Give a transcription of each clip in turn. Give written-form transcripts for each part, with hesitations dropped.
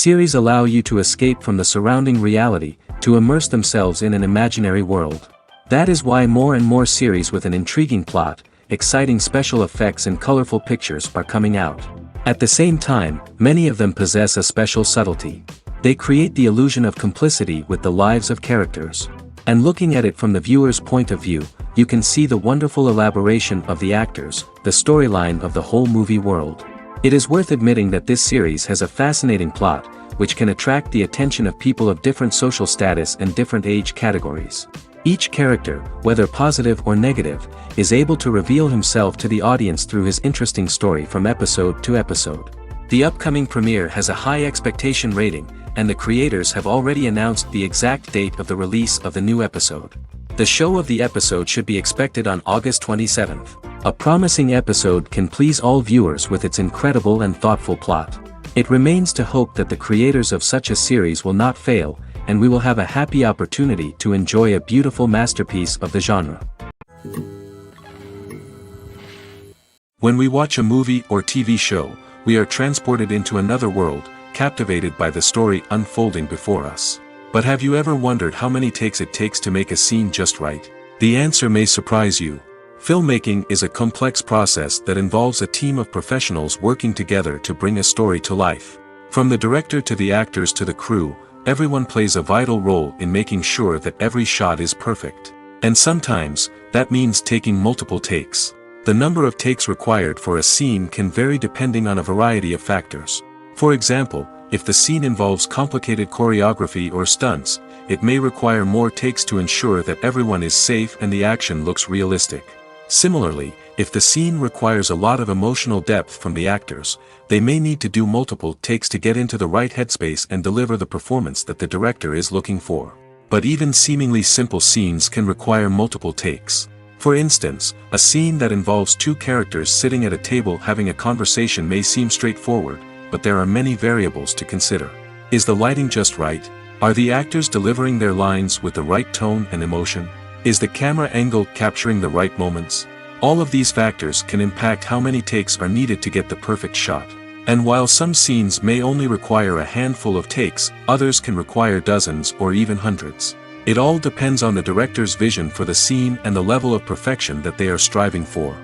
Series allow you to escape from the surrounding reality, to immerse themselves in an imaginary world. That is why more and more series with an intriguing plot, exciting special effects and colorful pictures are coming out. At the same time, many of them possess a special subtlety. They create the illusion of complicity with the lives of characters. And looking at it from the viewer's point of view, you can see the wonderful elaboration of the actors, the storyline of the whole movie world. It is worth admitting that this series has a fascinating plot, which can attract the attention of people of different social status and different age categories. Each character, whether positive or negative, is able to reveal himself to the audience through his interesting story from episode to episode. The upcoming premiere has a high expectation rating, and the creators have already announced the exact date of the release of the new episode. The show of the episode should be expected on August 27th. A promising episode can please all viewers with its incredible and thoughtful plot. It remains to hope that the creators of such a series will not fail, and we will have a happy opportunity to enjoy a beautiful masterpiece of the genre. When we watch a movie or TV show, we are transported into another world, captivated by the story unfolding before us. But have you ever wondered how many takes it takes to make a scene just right? The answer may surprise you. Filmmaking is a complex process that involves a team of professionals working together to bring a story to life. From the director to the actors to the crew, everyone plays a vital role in making sure that every shot is perfect. And sometimes, that means taking multiple takes. The number of takes required for a scene can vary depending on a variety of factors. For example, if the scene involves complicated choreography or stunts, it may require more takes to ensure that everyone is safe and the action looks realistic. Similarly, if the scene requires a lot of emotional depth from the actors, they may need to do multiple takes to get into the right headspace and deliver the performance that the director is looking for. But even seemingly simple scenes can require multiple takes. For instance, a scene that involves two characters sitting at a table having a conversation may seem straightforward, but there are many variables to consider. Is the lighting just right? Are the actors delivering their lines with the right tone and emotion? Is the camera angle capturing the right moments? All of these factors can impact how many takes are needed to get the perfect shot. And while some scenes may only require a handful of takes, others can require dozens or even hundreds. It all depends on the director's vision for the scene and the level of perfection that they are striving for.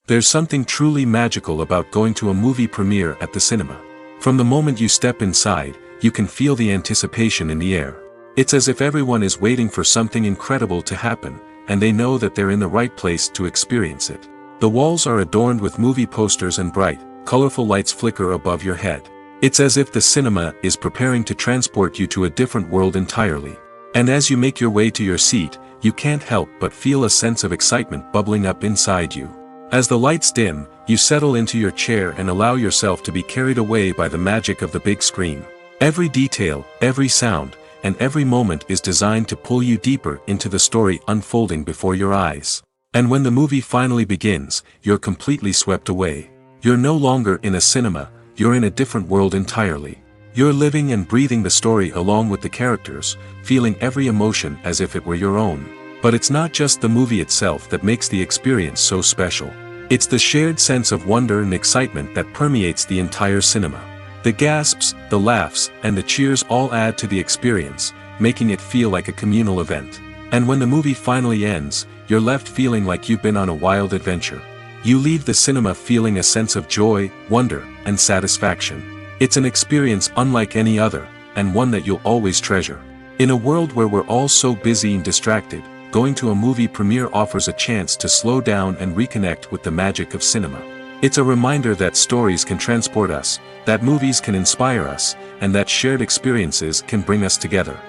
There's something truly magical about going to a movie premiere at the cinema. From the moment you step inside, you can feel the anticipation in the air. It's as if everyone is waiting for something incredible to happen, and they know that they're in the right place to experience it. The walls are adorned with movie posters and bright, colorful lights flicker above your head. It's as if the cinema is preparing to transport you to a different world entirely. And as you make your way to your seat, you can't help but feel a sense of excitement bubbling up inside you. As the lights dim, you settle into your chair and allow yourself to be carried away by the magic of the big screen. Every detail, every sound, and every moment is designed to pull you deeper into the story unfolding before your eyes. And when the movie finally begins, you're completely swept away. You're no longer in a cinema, you're in a different world entirely. You're living and breathing the story along with the characters, feeling every emotion as if it were your own. But it's not just the movie itself that makes the experience so special. It's the shared sense of wonder and excitement that permeates the entire cinema. The gasps, the laughs, and the cheers all add to the experience, making it feel like a communal event. And when the movie finally ends, you're left feeling like you've been on a wild adventure. You leave the cinema feeling a sense of joy, wonder, and satisfaction. It's an experience unlike any other, and one that you'll always treasure. In a world where we're all so busy and distracted, going to a movie premiere offers a chance to slow down and reconnect with the magic of cinema. It's a reminder that stories can transport us, that movies can inspire us, and that shared experiences can bring us together.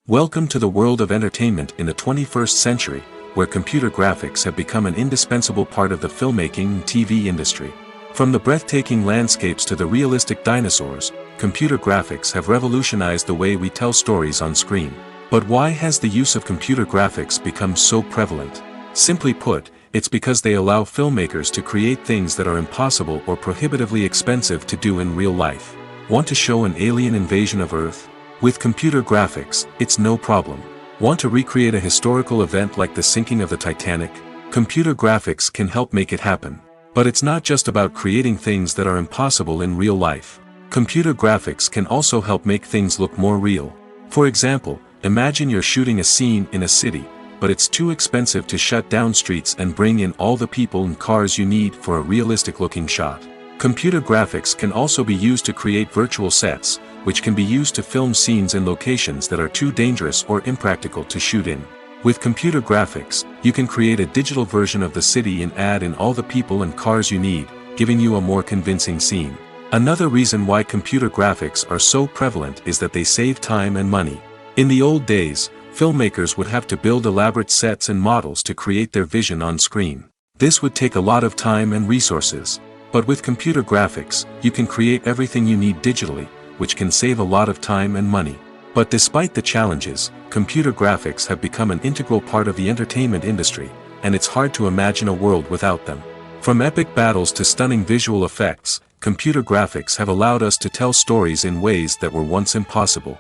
Welcome to the world of entertainment in the 21st century, where computer graphics have become an indispensable part of the filmmaking and TV industry. From the breathtaking landscapes to the realistic dinosaurs, computer graphics have revolutionized the way we tell stories on screen. But why has the use of computer graphics become so prevalent? Simply put, it's because they allow filmmakers to create things that are impossible or prohibitively expensive to do in real life. Want to show an alien invasion of Earth? With computer graphics, it's no problem. Want to recreate a historical event like the sinking of the Titanic? Computer graphics can help make it happen. But it's not just about creating things that are impossible in real life. Computer graphics can also help make things look more real. For example, imagine you're shooting a scene in a city, but it's too expensive to shut down streets and bring in all the people and cars you need for a realistic-looking shot. Computer graphics can also be used to create virtual sets, which can be used to film scenes in locations that are too dangerous or impractical to shoot in. With computer graphics, you can create a digital version of the city and add in all the people and cars you need, giving you a more convincing scene. Another reason why computer graphics are so prevalent is that they save time and money. In the old days, filmmakers would have to build elaborate sets and models to create their vision on screen. This would take a lot of time and resources. But with computer graphics, you can create everything you need digitally, which can save a lot of time and money. But despite the challenges, computer graphics have become an integral part of the entertainment industry, and it's hard to imagine a world without them. From epic battles to stunning visual effects, computer graphics have allowed us to tell stories in ways that were once impossible.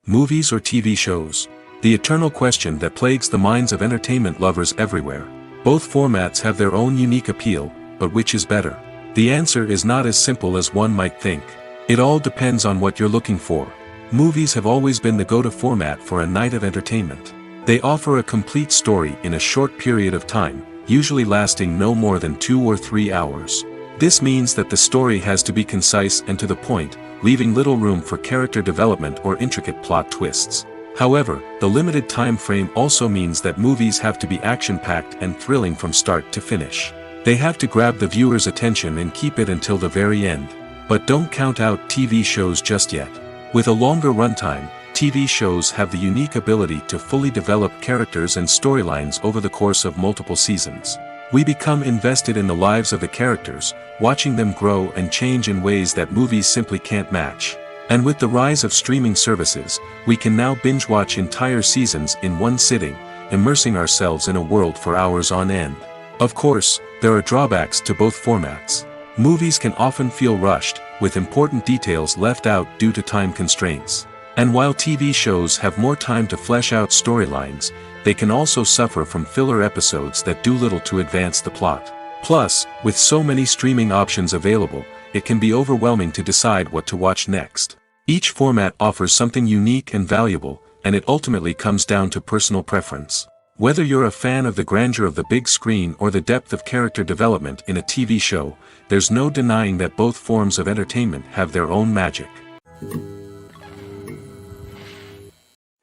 Movies or TV shows? The eternal question that plagues the minds of entertainment lovers everywhere. Both formats have their own unique appeal, but which is better? The answer is not as simple as one might think. It all depends on what you're looking for. Movies have always been the go-to format for a night of entertainment. They offer a complete story in a short period of time, usually lasting no more than 2 or 3 hours. This means that the story has to be concise and to the point, leaving little room for character development or intricate plot twists. However, the limited time frame also means that movies have to be action-packed and thrilling from start to finish. They have to grab the viewer's attention and keep it until the very end. But don't count out TV shows just yet. With a longer runtime, TV shows have the unique ability to fully develop characters and storylines over the course of multiple seasons. We become invested in the lives of the characters, watching them grow and change in ways that movies simply can't match. And with the rise of streaming services, we can now binge-watch entire seasons in one sitting, immersing ourselves in a world for hours on end. Of course, there are drawbacks to both formats. Movies can often feel rushed, with important details left out due to time constraints. And while TV shows have more time to flesh out storylines, they can also suffer from filler episodes that do little to advance the plot. Plus, with so many streaming options available, it can be overwhelming to decide what to watch next. Each format offers something unique and valuable, and it ultimately comes down to personal preference. Whether you're a fan of the grandeur of the big screen or the depth of character development in a TV show, there's no denying that both forms of entertainment have their own magic.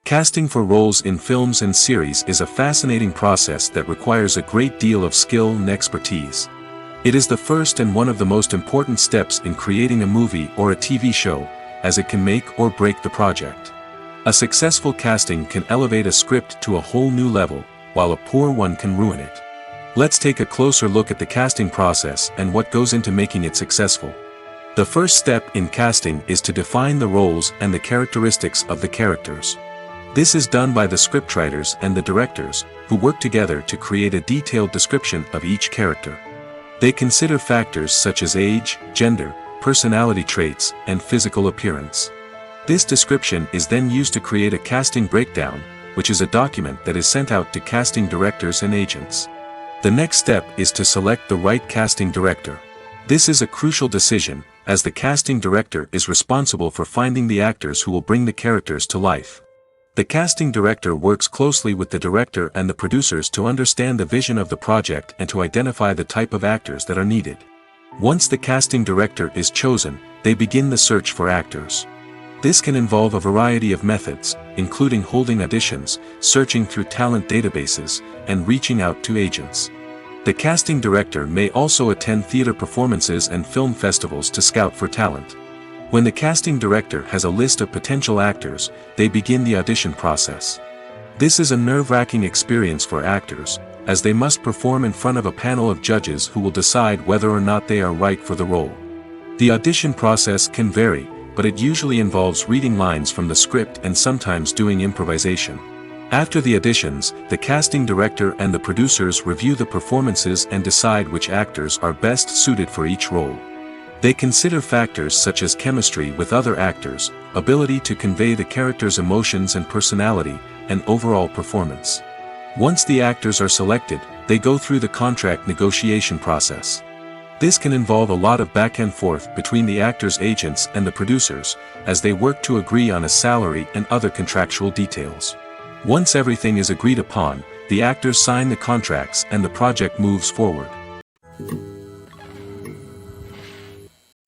Casting for roles in films and series is a fascinating process that requires a great deal of skill and expertise. It is the first and one of the most important steps in creating a movie or a TV show, as it can make or break the project. A successful casting can elevate a script to a whole new level, while a poor one can ruin it. Let's take a closer look at the casting process and what goes into making it successful. The first step in casting is to define the roles and the characteristics of the characters. This is done by the scriptwriters and the directors, who work together to create a detailed description of each character. They consider factors such as age, gender, personality traits, and physical appearance. This description is then used to create a casting breakdown, which is a document that is sent out to casting directors and agents. The next step is to select the right casting director. This is a crucial decision, as the casting director is responsible for finding the actors who will bring the characters to life. The casting director works closely with the director and the producers to understand the vision of the project and to identify the type of actors that are needed. Once the casting director is chosen, they begin the search for actors. This can involve a variety of methods, including holding auditions, searching through talent databases, and reaching out to agents. The casting director may also attend theater performances and film festivals to scout for talent. When the casting director has a list of potential actors, they begin the audition process. This is a nerve-wracking experience for actors, as they must perform in front of a panel of judges who will decide whether or not they are right for the role. The audition process can vary, but it usually involves reading lines from the script and sometimes doing improvisation. After the auditions, the casting director and the producers review the performances and decide which actors are best suited for each role. They consider factors such as chemistry with other actors, ability to convey the character's emotions and personality, and overall performance. Once the actors are selected, they go through the contract negotiation process. This can involve a lot of back and forth between the actors' agents and the producers, as they work to agree on a salary and other contractual details. Once everything is agreed upon, the actors sign the contracts and the project moves forward.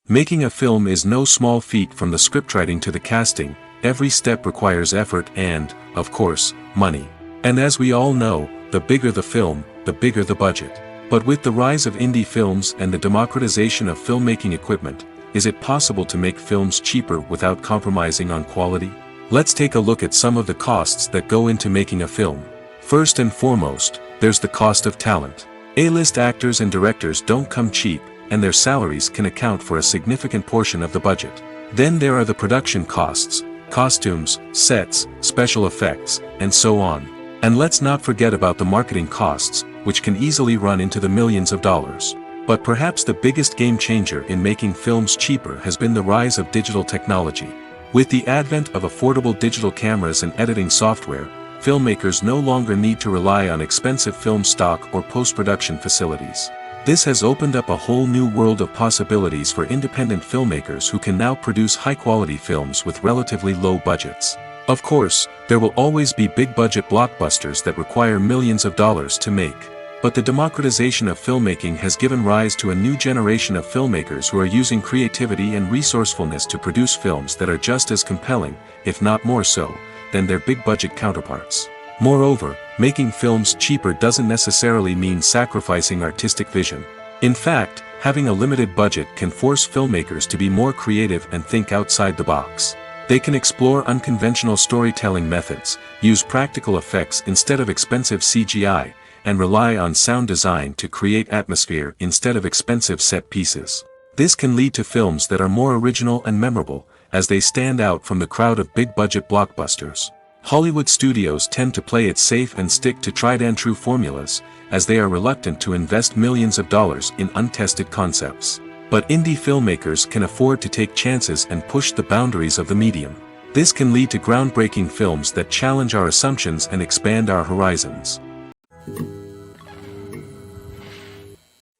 Making a film is no small feat. From the scriptwriting to the casting, every step requires effort and, of course, money. And as we all know, the bigger the film, the bigger the budget. But with the rise of indie films and the democratization of filmmaking equipment, is it possible to make films cheaper without compromising on quality? Let's take a look at some of the costs that go into making a film. First and foremost, there's the cost of talent. A-list actors and directors don't come cheap, and their salaries can account for a significant portion of the budget. Then there are the production costs, costumes, sets, special effects, and so on. And let's not forget about the marketing costs, which can easily run into the millions of dollars. But perhaps the biggest game changer in making films cheaper has been the rise of digital technology. With the advent of affordable digital cameras and editing software, filmmakers no longer need to rely on expensive film stock or post-production facilities. This has opened up a whole new world of possibilities for independent filmmakers who can now produce high-quality films with relatively low budgets. Of course, there will always be big-budget blockbusters that require millions of dollars to make. But the democratization of filmmaking has given rise to a new generation of filmmakers who are using creativity and resourcefulness to produce films that are just as compelling, if not more so, than their big-budget counterparts. Moreover, making films cheaper doesn't necessarily mean sacrificing artistic vision. In fact, having a limited budget can force filmmakers to be more creative and think outside the box. They can explore unconventional storytelling methods, use practical effects instead of expensive CGI, and rely on sound design to create atmosphere instead of expensive set pieces. This can lead to films that are more original and memorable, as they stand out from the crowd of big-budget blockbusters. Hollywood studios tend to play it safe and stick to tried-and-true formulas, as they are reluctant to invest millions of dollars in untested concepts. But indie filmmakers can afford to take chances and push the boundaries of the medium. This can lead to groundbreaking films that challenge our assumptions and expand our horizons.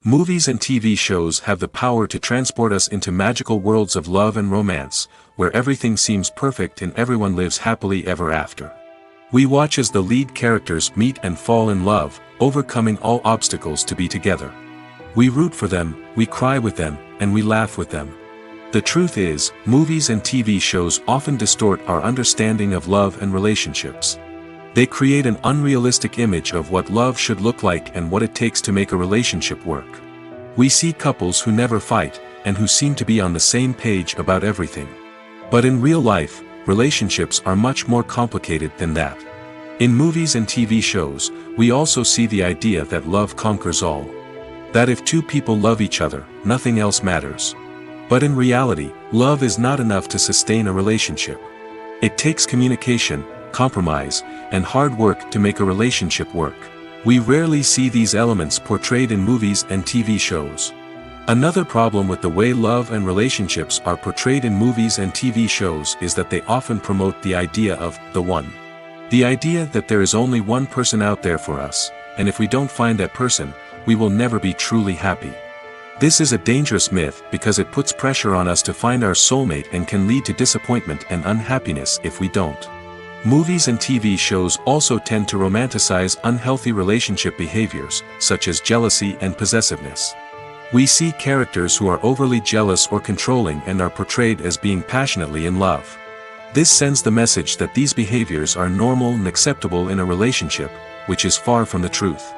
Movies and TV shows have the power to transport us into magical worlds of love and romance, where everything seems perfect and everyone lives happily ever after. We watch as the lead characters meet and fall in love, overcoming all obstacles to be together. We root for them, we cry with them, and we laugh with them. The truth is, movies and TV shows often distort our understanding of love and relationships. They create an unrealistic image of what love should look like and what it takes to make a relationship work. We see couples who never fight, and who seem to be on the same page about everything. But in real life, relationships are much more complicated than that. In movies and TV shows, we also see the idea that love conquers all. That if two people love each other, nothing else matters. But in reality, love is not enough to sustain a relationship. It takes communication, compromise, and hard work to make a relationship work. We rarely see these elements portrayed in movies and TV shows. Another problem with the way love and relationships are portrayed in movies and TV shows is that they often promote the idea of the one. The idea that there is only one person out there for us, and if we don't find that person, we will never be truly happy. This is a dangerous myth because it puts pressure on us to find our soulmate and can lead to disappointment and unhappiness if we don't. Movies and TV shows also tend to romanticize unhealthy relationship behaviors, such as jealousy and possessiveness. We see characters who are overly jealous or controlling and are portrayed as being passionately in love. This sends the message that these behaviors are normal and acceptable in a relationship, which is far from the truth.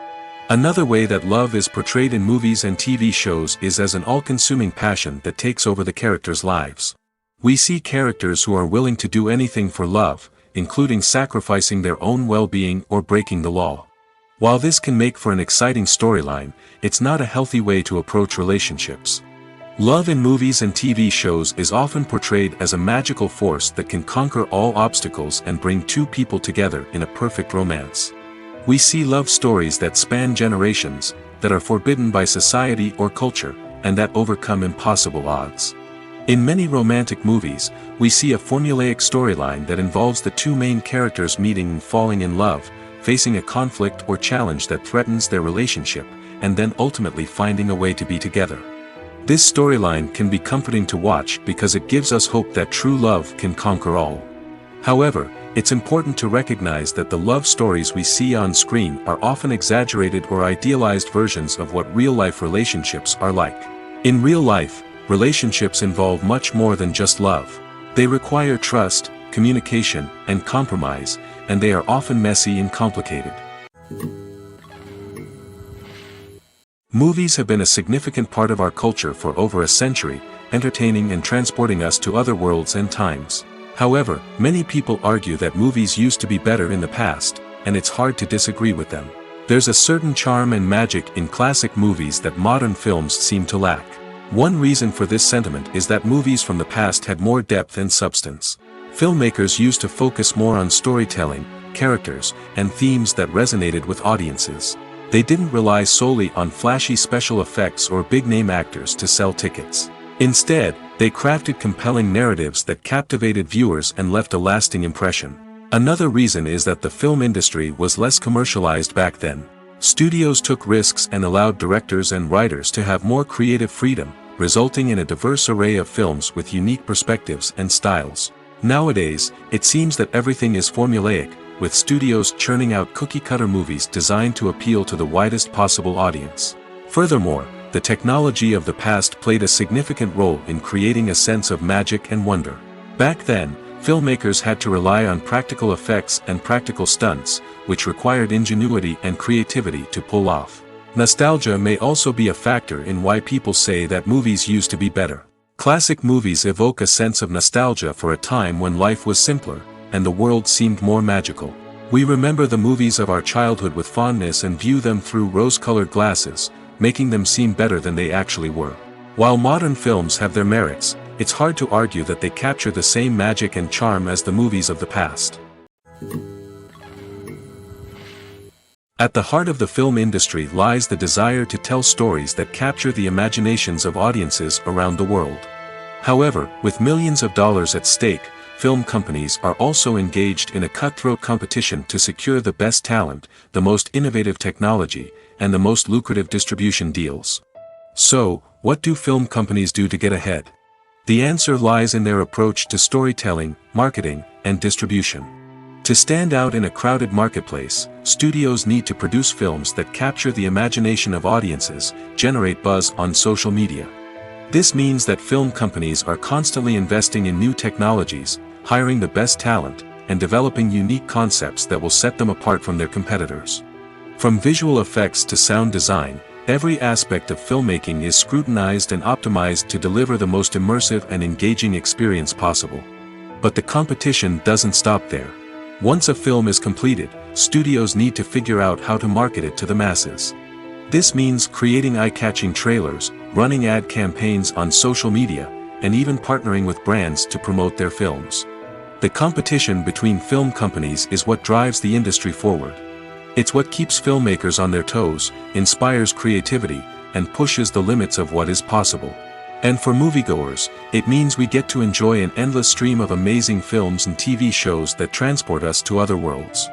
Another way that love is portrayed in movies and TV shows is as an all-consuming passion that takes over the characters' lives. We see characters who are willing to do anything for love, including sacrificing their own well-being or breaking the law. While this can make for an exciting storyline, it's not a healthy way to approach relationships. Love in movies and TV shows is often portrayed as a magical force that can conquer all obstacles and bring two people together in a perfect romance. We see love stories that span generations, that are forbidden by society or culture, and that overcome impossible odds. In many romantic movies, we see a formulaic storyline that involves the two main characters meeting and falling in love, facing a conflict or challenge that threatens their relationship, and then ultimately finding a way to be together. This storyline can be comforting to watch because it gives us hope that true love can conquer all. However, it's important to recognize that the love stories we see on screen are often exaggerated or idealized versions of what real-life relationships are like. In real life, relationships involve much more than just love. They require trust, communication, and compromise, and they are often messy and complicated. Movies have been a significant part of our culture for over a century, entertaining and transporting us to other worlds and times. However, many people argue that movies used to be better in the past, and it's hard to disagree with them. There's a certain charm and magic in classic movies that modern films seem to lack. One reason for this sentiment is that movies from the past had more depth and substance. Filmmakers used to focus more on storytelling, characters, and themes that resonated with audiences. They didn't rely solely on flashy special effects or big-name actors to sell tickets. Instead, they crafted compelling narratives that captivated viewers and left a lasting impression. Another reason is that the film industry was less commercialized back then. Studios took risks and allowed directors and writers to have more creative freedom, resulting in a diverse array of films with unique perspectives and styles. Nowadays, it seems that everything is formulaic, with studios churning out cookie-cutter movies designed to appeal to the widest possible audience. Furthermore, the technology of the past played a significant role in creating a sense of magic and wonder. Back then, filmmakers had to rely on practical effects and practical stunts, which required ingenuity and creativity to pull off. Nostalgia may also be a factor in why people say that movies used to be better. Classic movies evoke a sense of nostalgia for a time when life was simpler, and the world seemed more magical. We remember the movies of our childhood with fondness and view them through rose-colored glasses, making them seem better than they actually were. While modern films have their merits, it's hard to argue that they capture the same magic and charm as the movies of the past. At the heart of the film industry lies the desire to tell stories that capture the imaginations of audiences around the world. However, with millions of dollars at stake, film companies are also engaged in a cutthroat competition to secure the best talent, the most innovative technology, and the most lucrative distribution deals. So, what do film companies do to get ahead? The answer lies in their approach to storytelling, marketing, and distribution. To stand out in a crowded marketplace, studios need to produce films that capture the imagination of audiences, generate buzz on social media. This means that film companies are constantly investing in new technologies, hiring the best talent, and developing unique concepts that will set them apart from their competitors. From visual effects to sound design, every aspect of filmmaking is scrutinized and optimized to deliver the most immersive and engaging experience possible. But the competition doesn't stop there. Once a film is completed, studios need to figure out how to market it to the masses. This means creating eye-catching trailers, running ad campaigns on social media, and even partnering with brands to promote their films. The competition between film companies is what drives the industry forward. It's what keeps filmmakers on their toes, inspires creativity, and pushes the limits of what is possible. And for moviegoers, it means we get to enjoy an endless stream of amazing films and TV shows that transport us to other worlds.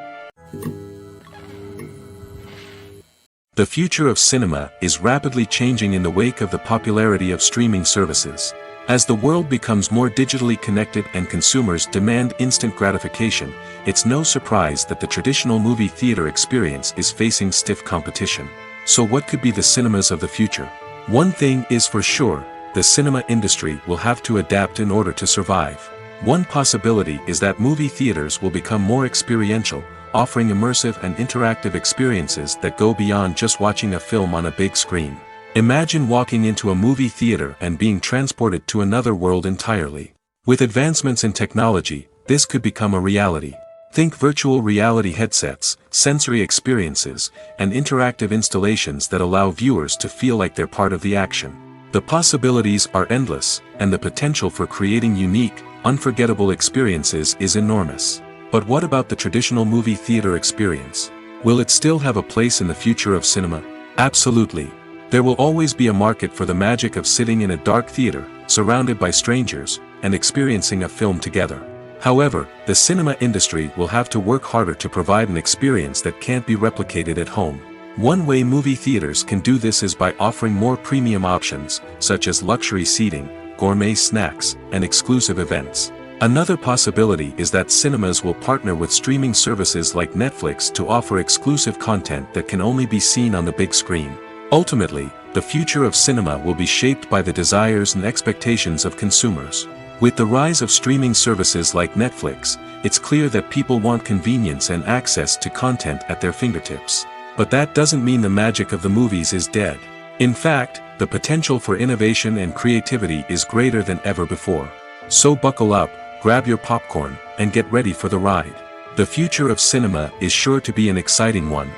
The future of cinema is rapidly changing in the wake of the popularity of streaming services. As the world becomes more digitally connected and consumers demand instant gratification, it's no surprise that the traditional movie theater experience is facing stiff competition. So what could be the cinemas of the future? One thing is for sure, the cinema industry will have to adapt in order to survive. One possibility is that movie theaters will become more experiential, offering immersive and interactive experiences that go beyond just watching a film on a big screen. Imagine walking into a movie theater and being transported to another world entirely. With advancements in technology, this could become a reality. Think virtual reality headsets, sensory experiences, and interactive installations that allow viewers to feel like they're part of the action. The possibilities are endless, and the potential for creating unique, unforgettable experiences is enormous. But what about the traditional movie theater experience? Will it still have a place in the future of cinema? Absolutely. There will always be a market for the magic of sitting in a dark theater, surrounded by strangers, and experiencing a film together. However, the cinema industry will have to work harder to provide an experience that can't be replicated at home. One way movie theaters can do this is by offering more premium options, such as luxury seating, gourmet snacks, and exclusive events. Another possibility is that cinemas will partner with streaming services like Netflix to offer exclusive content that can only be seen on the big screen. Ultimately, the future of cinema will be shaped by the desires and expectations of consumers. With the rise of streaming services like Netflix, it's clear that people want convenience and access to content at their fingertips. But that doesn't mean the magic of the movies is dead. In fact, the potential for innovation and creativity is greater than ever before. So buckle up, grab your popcorn, and get ready for the ride. The future of cinema is sure to be an exciting one.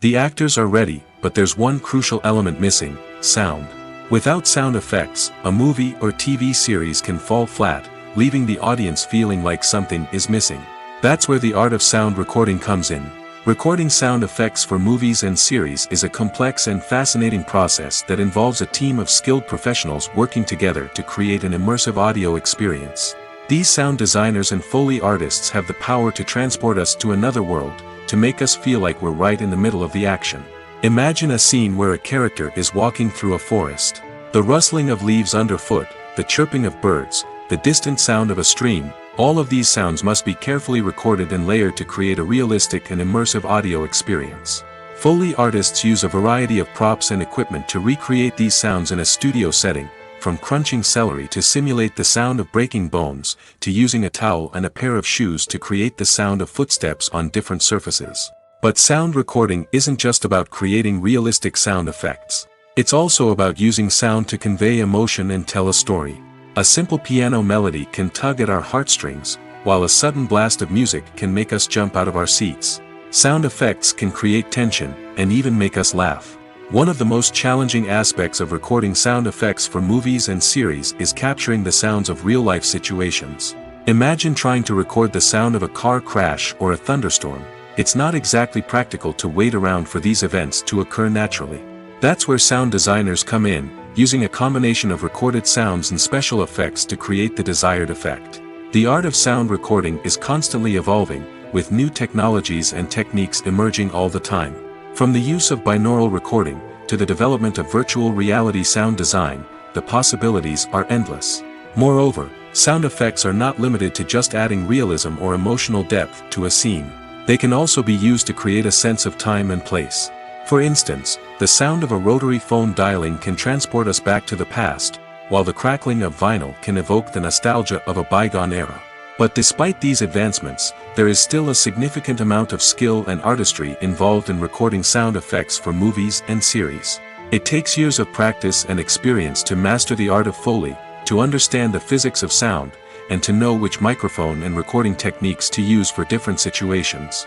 The actors are ready, but there's one crucial element missing: sound. Without sound effects, a movie or TV series can fall flat, leaving the audience feeling like something is missing. That's where the art of sound recording comes in. Recording sound effects for movies and series is a complex and fascinating process that involves a team of skilled professionals working together to create an immersive audio experience. These sound designers and Foley artists have the power to transport us to another world, to make us feel like we're right in the middle of the action. Imagine a scene where a character is walking through a forest. The rustling of leaves underfoot, the chirping of birds, the distant sound of a stream, all of these sounds must be carefully recorded and layered to create a realistic and immersive audio experience. Foley artists use a variety of props and equipment to recreate these sounds in a studio setting, from crunching celery to simulate the sound of breaking bones, to using a towel and a pair of shoes to create the sound of footsteps on different surfaces. But sound recording isn't just about creating realistic sound effects. It's also about using sound to convey emotion and tell a story. A simple piano melody can tug at our heartstrings, while a sudden blast of music can make us jump out of our seats. Sound effects can create tension, and even make us laugh. One of the most challenging aspects of recording sound effects for movies and series is capturing the sounds of real-life situations. Imagine trying to record the sound of a car crash or a thunderstorm. It's not exactly practical to wait around for these events to occur naturally. That's where sound designers come in, using a combination of recorded sounds and special effects to create the desired effect. The art of sound recording is constantly evolving, with new technologies and techniques emerging all the time. From the use of binaural recording, to the development of virtual reality sound design, the possibilities are endless. Moreover, sound effects are not limited to just adding realism or emotional depth to a scene. They can also be used to create a sense of time and place. For instance, the sound of a rotary phone dialing can transport us back to the past, while the crackling of vinyl can evoke the nostalgia of a bygone era. But despite these advancements, there is still a significant amount of skill and artistry involved in recording sound effects for movies and series. It takes years of practice and experience to master the art of Foley, to understand the physics of sound, and to know which microphone and recording techniques to use for different situations.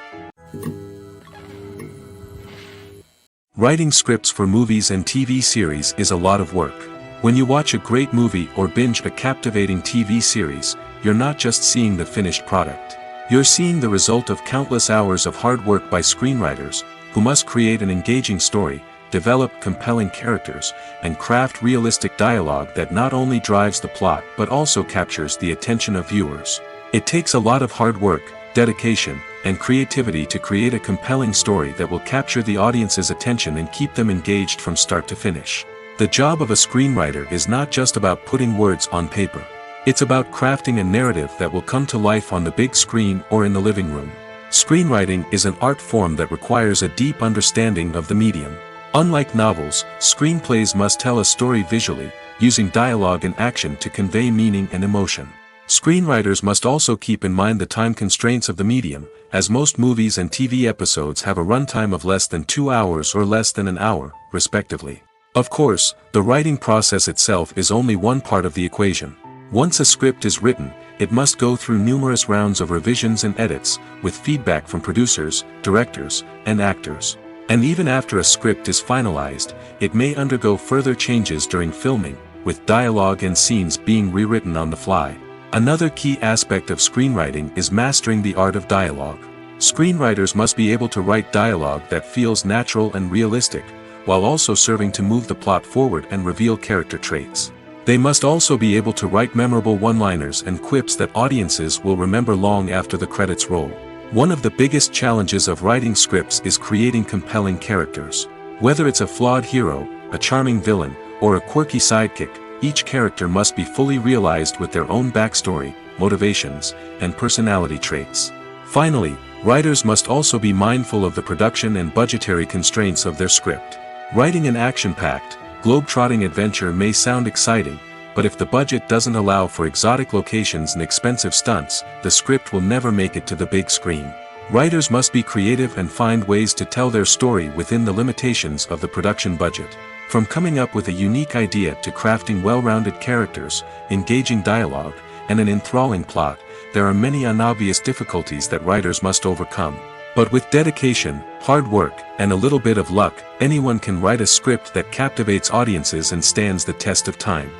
Writing scripts for movies and TV series is a lot of work. When you watch a great movie or binge a captivating TV series, you're not just seeing the finished product. You're seeing the result of countless hours of hard work by screenwriters, who must create an engaging story, develop compelling characters, and craft realistic dialogue that not only drives the plot but also captures the attention of viewers. It takes a lot of hard work, dedication, and creativity to create a compelling story that will capture the audience's attention and keep them engaged from start to finish. The job of a screenwriter is not just about putting words on paper. It's about crafting a narrative that will come to life on the big screen or in the living room. Screenwriting is an art form that requires a deep understanding of the medium. Unlike novels, screenplays must tell a story visually, using dialogue and action to convey meaning and emotion. Screenwriters must also keep in mind the time constraints of the medium, as most movies and TV episodes have a runtime of less than 2 hours or less than an hour, respectively. Of course, the writing process itself is only one part of the equation. Once a script is written, it must go through numerous rounds of revisions and edits, with feedback from producers, directors, and actors. And even after a script is finalized, it may undergo further changes during filming, with dialogue and scenes being rewritten on the fly. Another key aspect of screenwriting is mastering the art of dialogue. Screenwriters must be able to write dialogue that feels natural and realistic, while also serving to move the plot forward and reveal character traits. They must also be able to write memorable one-liners and quips that audiences will remember long after the credits roll. One of the biggest challenges of writing scripts is creating compelling characters. Whether it's a flawed hero, a charming villain, or a quirky sidekick, each character must be fully realized with their own backstory, motivations, and personality traits. Finally, writers must also be mindful of the production and budgetary constraints of their script. Writing an action-packed, globe-trotting adventure may sound exciting, but if the budget doesn't allow for exotic locations and expensive stunts, the script will never make it to the big screen. Writers must be creative and find ways to tell their story within the limitations of the production budget. From coming up with a unique idea to crafting well-rounded characters, engaging dialogue, and an enthralling plot, there are many unobvious difficulties that writers must overcome. But with dedication, hard work, and a little bit of luck, anyone can write a script that captivates audiences and stands the test of time.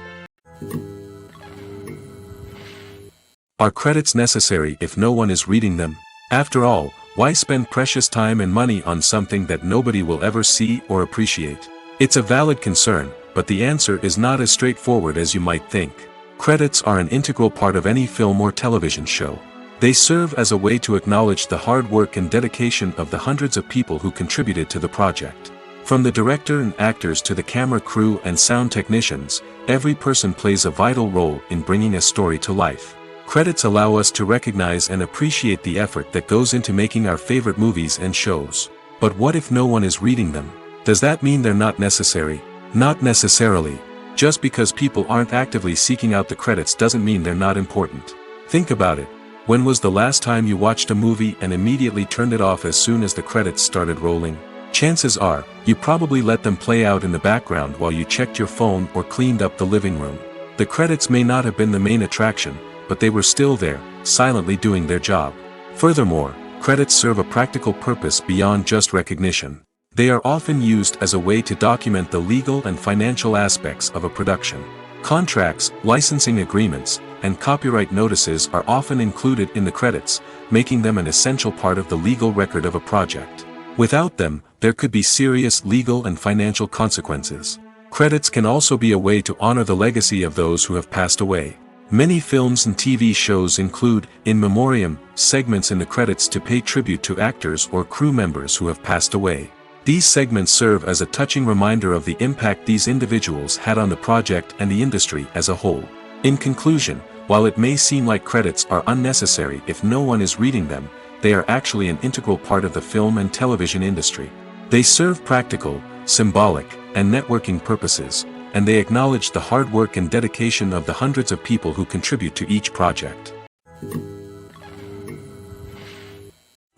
Are credits necessary if no one is reading them? After all, why spend precious time and money on something that nobody will ever see or appreciate? It's a valid concern, but the answer is not as straightforward as you might think. Credits are an integral part of any film or television show. They serve as a way to acknowledge the hard work and dedication of the hundreds of people who contributed to the project. From the director and actors to the camera crew and sound technicians, every person plays a vital role in bringing a story to life. Credits allow us to recognize and appreciate the effort that goes into making our favorite movies and shows. But what if no one is reading them? Does that mean they're not necessary? Not necessarily. Just because people aren't actively seeking out the credits doesn't mean they're not important. Think about it. When was the last time you watched a movie and immediately turned it off as soon as the credits started rolling? Chances are, you probably let them play out in the background while you checked your phone or cleaned up the living room. The credits may not have been the main attraction, but they were still there, silently doing their job. Furthermore, credits serve a practical purpose beyond just recognition. They are often used as a way to document the legal and financial aspects of a production. Contracts, licensing agreements, and copyright notices are often included in the credits, making them an essential part of the legal record of a project. Without them, there could be serious legal and financial consequences. Credits can also be a way to honor the legacy of those who have passed away. Many films and TV shows include, in memoriam, segments in the credits to pay tribute to actors or crew members who have passed away. These segments serve as a touching reminder of the impact these individuals had on the project and the industry as a whole. In conclusion, while it may seem like credits are unnecessary if no one is reading them, they are actually an integral part of the film and television industry. They serve practical, symbolic, and networking purposes, and they acknowledge the hard work and dedication of the hundreds of people who contribute to each project.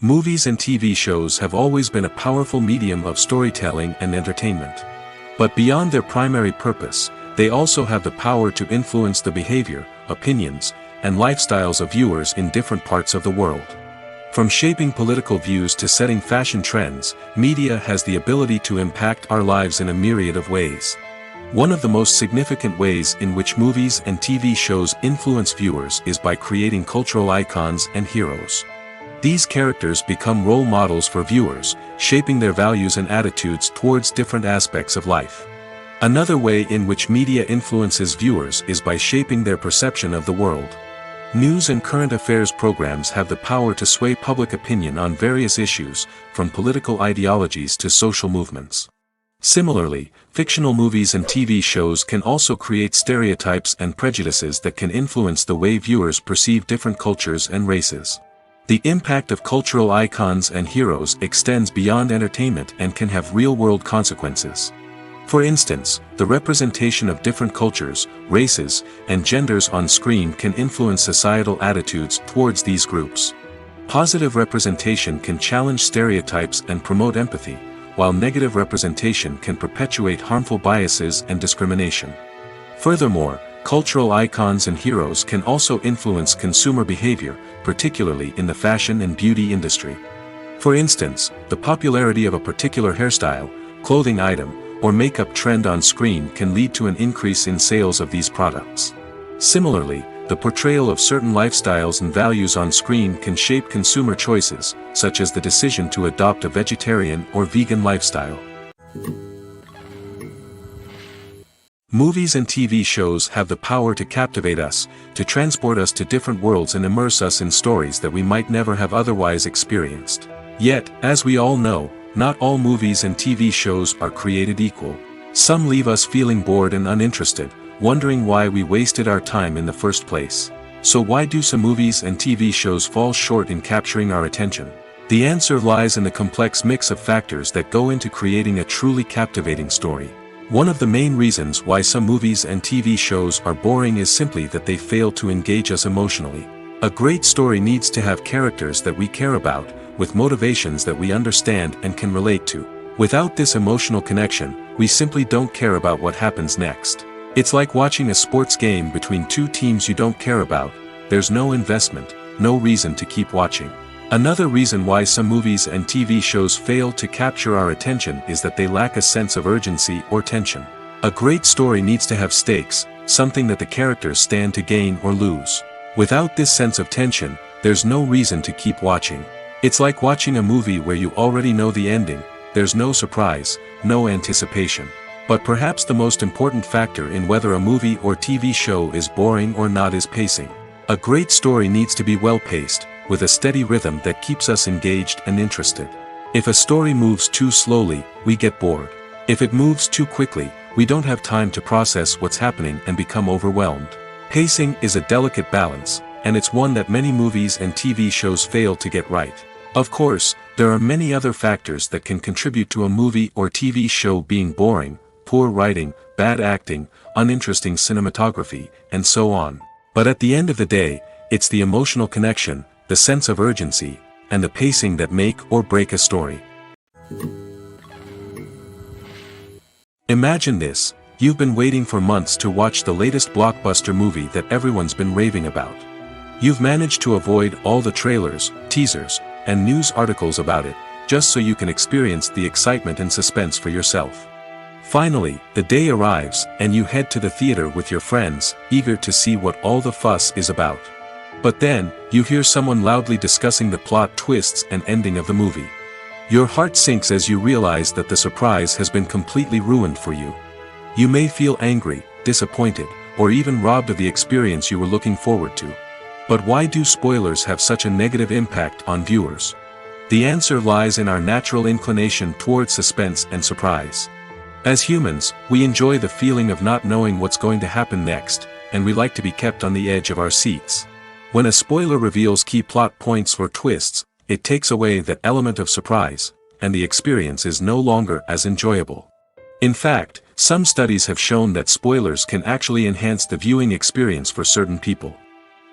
Movies and TV shows have always been a powerful medium of storytelling and entertainment. But beyond their primary purpose, they also have the power to influence the behavior, opinions, and lifestyles of viewers in different parts of the world. From shaping political views to setting fashion trends, media has the ability to impact our lives in a myriad of ways. One of the most significant ways in which movies and TV shows influence viewers is by creating cultural icons and heroes. These characters become role models for viewers, shaping their values and attitudes towards different aspects of life. Another way in which media influences viewers is by shaping their perception of the world. News and current affairs programs have the power to sway public opinion on various issues, from political ideologies to social movements. Similarly, fictional movies and TV shows can also create stereotypes and prejudices that can influence the way viewers perceive different cultures and races. The impact of cultural icons and heroes extends beyond entertainment and can have real-world consequences. For instance, the representation of different cultures, races, and genders on screen can influence societal attitudes towards these groups. Positive representation can challenge stereotypes and promote empathy, while negative representation can perpetuate harmful biases and discrimination. Furthermore, cultural icons and heroes can also influence consumer behavior, particularly in the fashion and beauty industry. For instance, the popularity of a particular hairstyle, clothing item, or makeup trend on screen can lead to an increase in sales of these products. Similarly, the portrayal of certain lifestyles and values on screen can shape consumer choices, such as the decision to adopt a vegetarian or vegan lifestyle. Movies and TV shows have the power to captivate us, to transport us to different worlds and immerse us in stories that we might never have otherwise experienced. Yet, as we all know, not all movies and TV shows are created equal. Some leave us feeling bored and uninterested, wondering why we wasted our time in the first place. So why do some movies and TV shows fall short in capturing our attention? The answer lies in the complex mix of factors that go into creating a truly captivating story. One of the main reasons why some movies and TV shows are boring is simply that they fail to engage us emotionally. A great story needs to have characters that we care about, with motivations that we understand and can relate to. Without this emotional connection, we simply don't care about what happens next. It's like watching a sports game between two teams you don't care about. There's no investment, no reason to keep watching. Another reason why some movies and TV shows fail to capture our attention is that they lack a sense of urgency or tension. A great story needs to have stakes, something that the characters stand to gain or lose. Without this sense of tension, there's no reason to keep watching. It's like watching a movie where you already know the ending. There's no surprise, no anticipation. But perhaps the most important factor in whether a movie or TV show is boring or not is pacing. A great story needs to be well-paced, with a steady rhythm that keeps us engaged and interested. If a story moves too slowly, we get bored. If it moves too quickly, we don't have time to process what's happening and become overwhelmed. Pacing is a delicate balance, and it's one that many movies and TV shows fail to get right. Of course, there are many other factors that can contribute to a movie or TV show being boring: poor writing, bad acting, uninteresting cinematography, and so on. But at the end of the day, it's the emotional connection, the sense of urgency, and the pacing that make or break a story. Imagine this: you've been waiting for months to watch the latest blockbuster movie that everyone's been raving about. You've managed to avoid all the trailers, teasers, and news articles about it, just so you can experience the excitement and suspense for yourself. Finally, the day arrives, and you head to the theater with your friends, eager to see what all the fuss is about. But then, you hear someone loudly discussing the plot twists and ending of the movie. Your heart sinks as you realize that the surprise has been completely ruined for you. You may feel angry, disappointed, or even robbed of the experience you were looking forward to. But why do spoilers have such a negative impact on viewers? The answer lies in our natural inclination toward suspense and surprise. As humans, we enjoy the feeling of not knowing what's going to happen next, and we like to be kept on the edge of our seats. When a spoiler reveals key plot points or twists, it takes away that element of surprise, and the experience is no longer as enjoyable. In fact, some studies have shown that spoilers can actually enhance the viewing experience for certain people.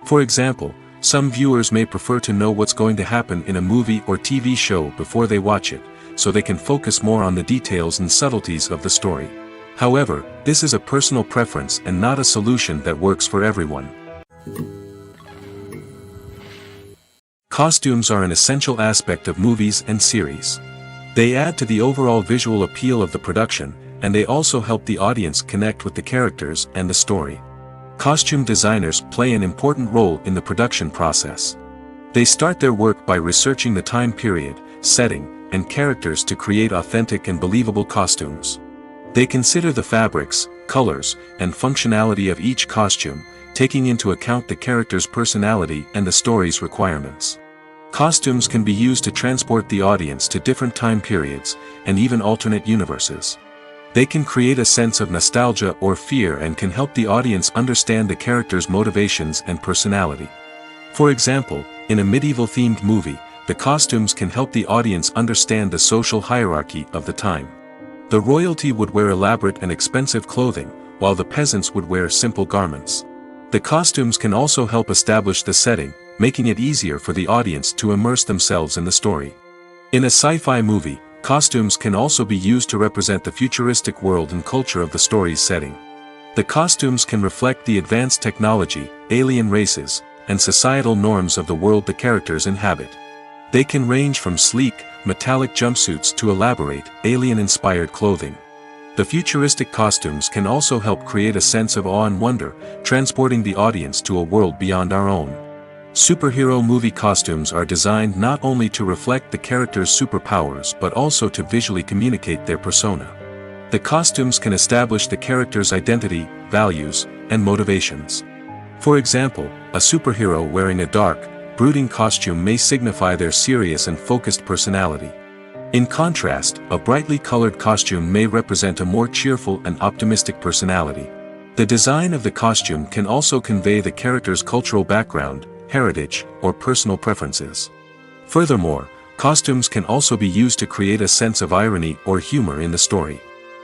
For example, some viewers may prefer to know what's going to happen in a movie or TV show before they watch it, so they can focus more on the details and subtleties of the story. However, this is a personal preference and not a solution that works for everyone. Costumes are an essential aspect of movies and series. They add to the overall visual appeal of the production, and they also help the audience connect with the characters and the story. Costume designers play an important role in the production process. They start their work by researching the time period, setting, and characters to create authentic and believable costumes. They consider the fabrics, colors, and functionality of each costume, taking into account the character's personality and the story's requirements. Costumes can be used to transport the audience to different time periods, and even alternate universes. They can create a sense of nostalgia or fear and can help the audience understand the character's motivations and personality. For example, in a medieval-themed movie, the costumes can help the audience understand the social hierarchy of the time. The royalty would wear elaborate and expensive clothing, while the peasants would wear simple garments. The costumes can also help establish the setting, making it easier for the audience to immerse themselves in the story. In a sci-fi movie, costumes can also be used to represent the futuristic world and culture of the story's setting. The costumes can reflect the advanced technology, alien races, and societal norms of the world the characters inhabit. They can range from sleek, metallic jumpsuits to elaborate, alien-inspired clothing. The futuristic costumes can also help create a sense of awe and wonder, transporting the audience to a world beyond our own. Superhero movie costumes are designed not only to reflect the character's superpowers but also to visually communicate their persona. The costumes can establish the character's identity, values, and motivations. For example, a superhero wearing a dark, brooding costume may signify their serious and focused personality. In contrast, a brightly colored costume may represent a more cheerful and optimistic personality. The design of the costume can also convey the character's cultural background, heritage, or personal preferences. Furthermore, costumes can also be used to create a sense of irony or humor in the story.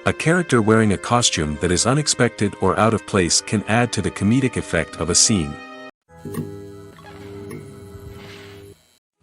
A character wearing a costume that is unexpected or out of place can add to the comedic effect of a scene.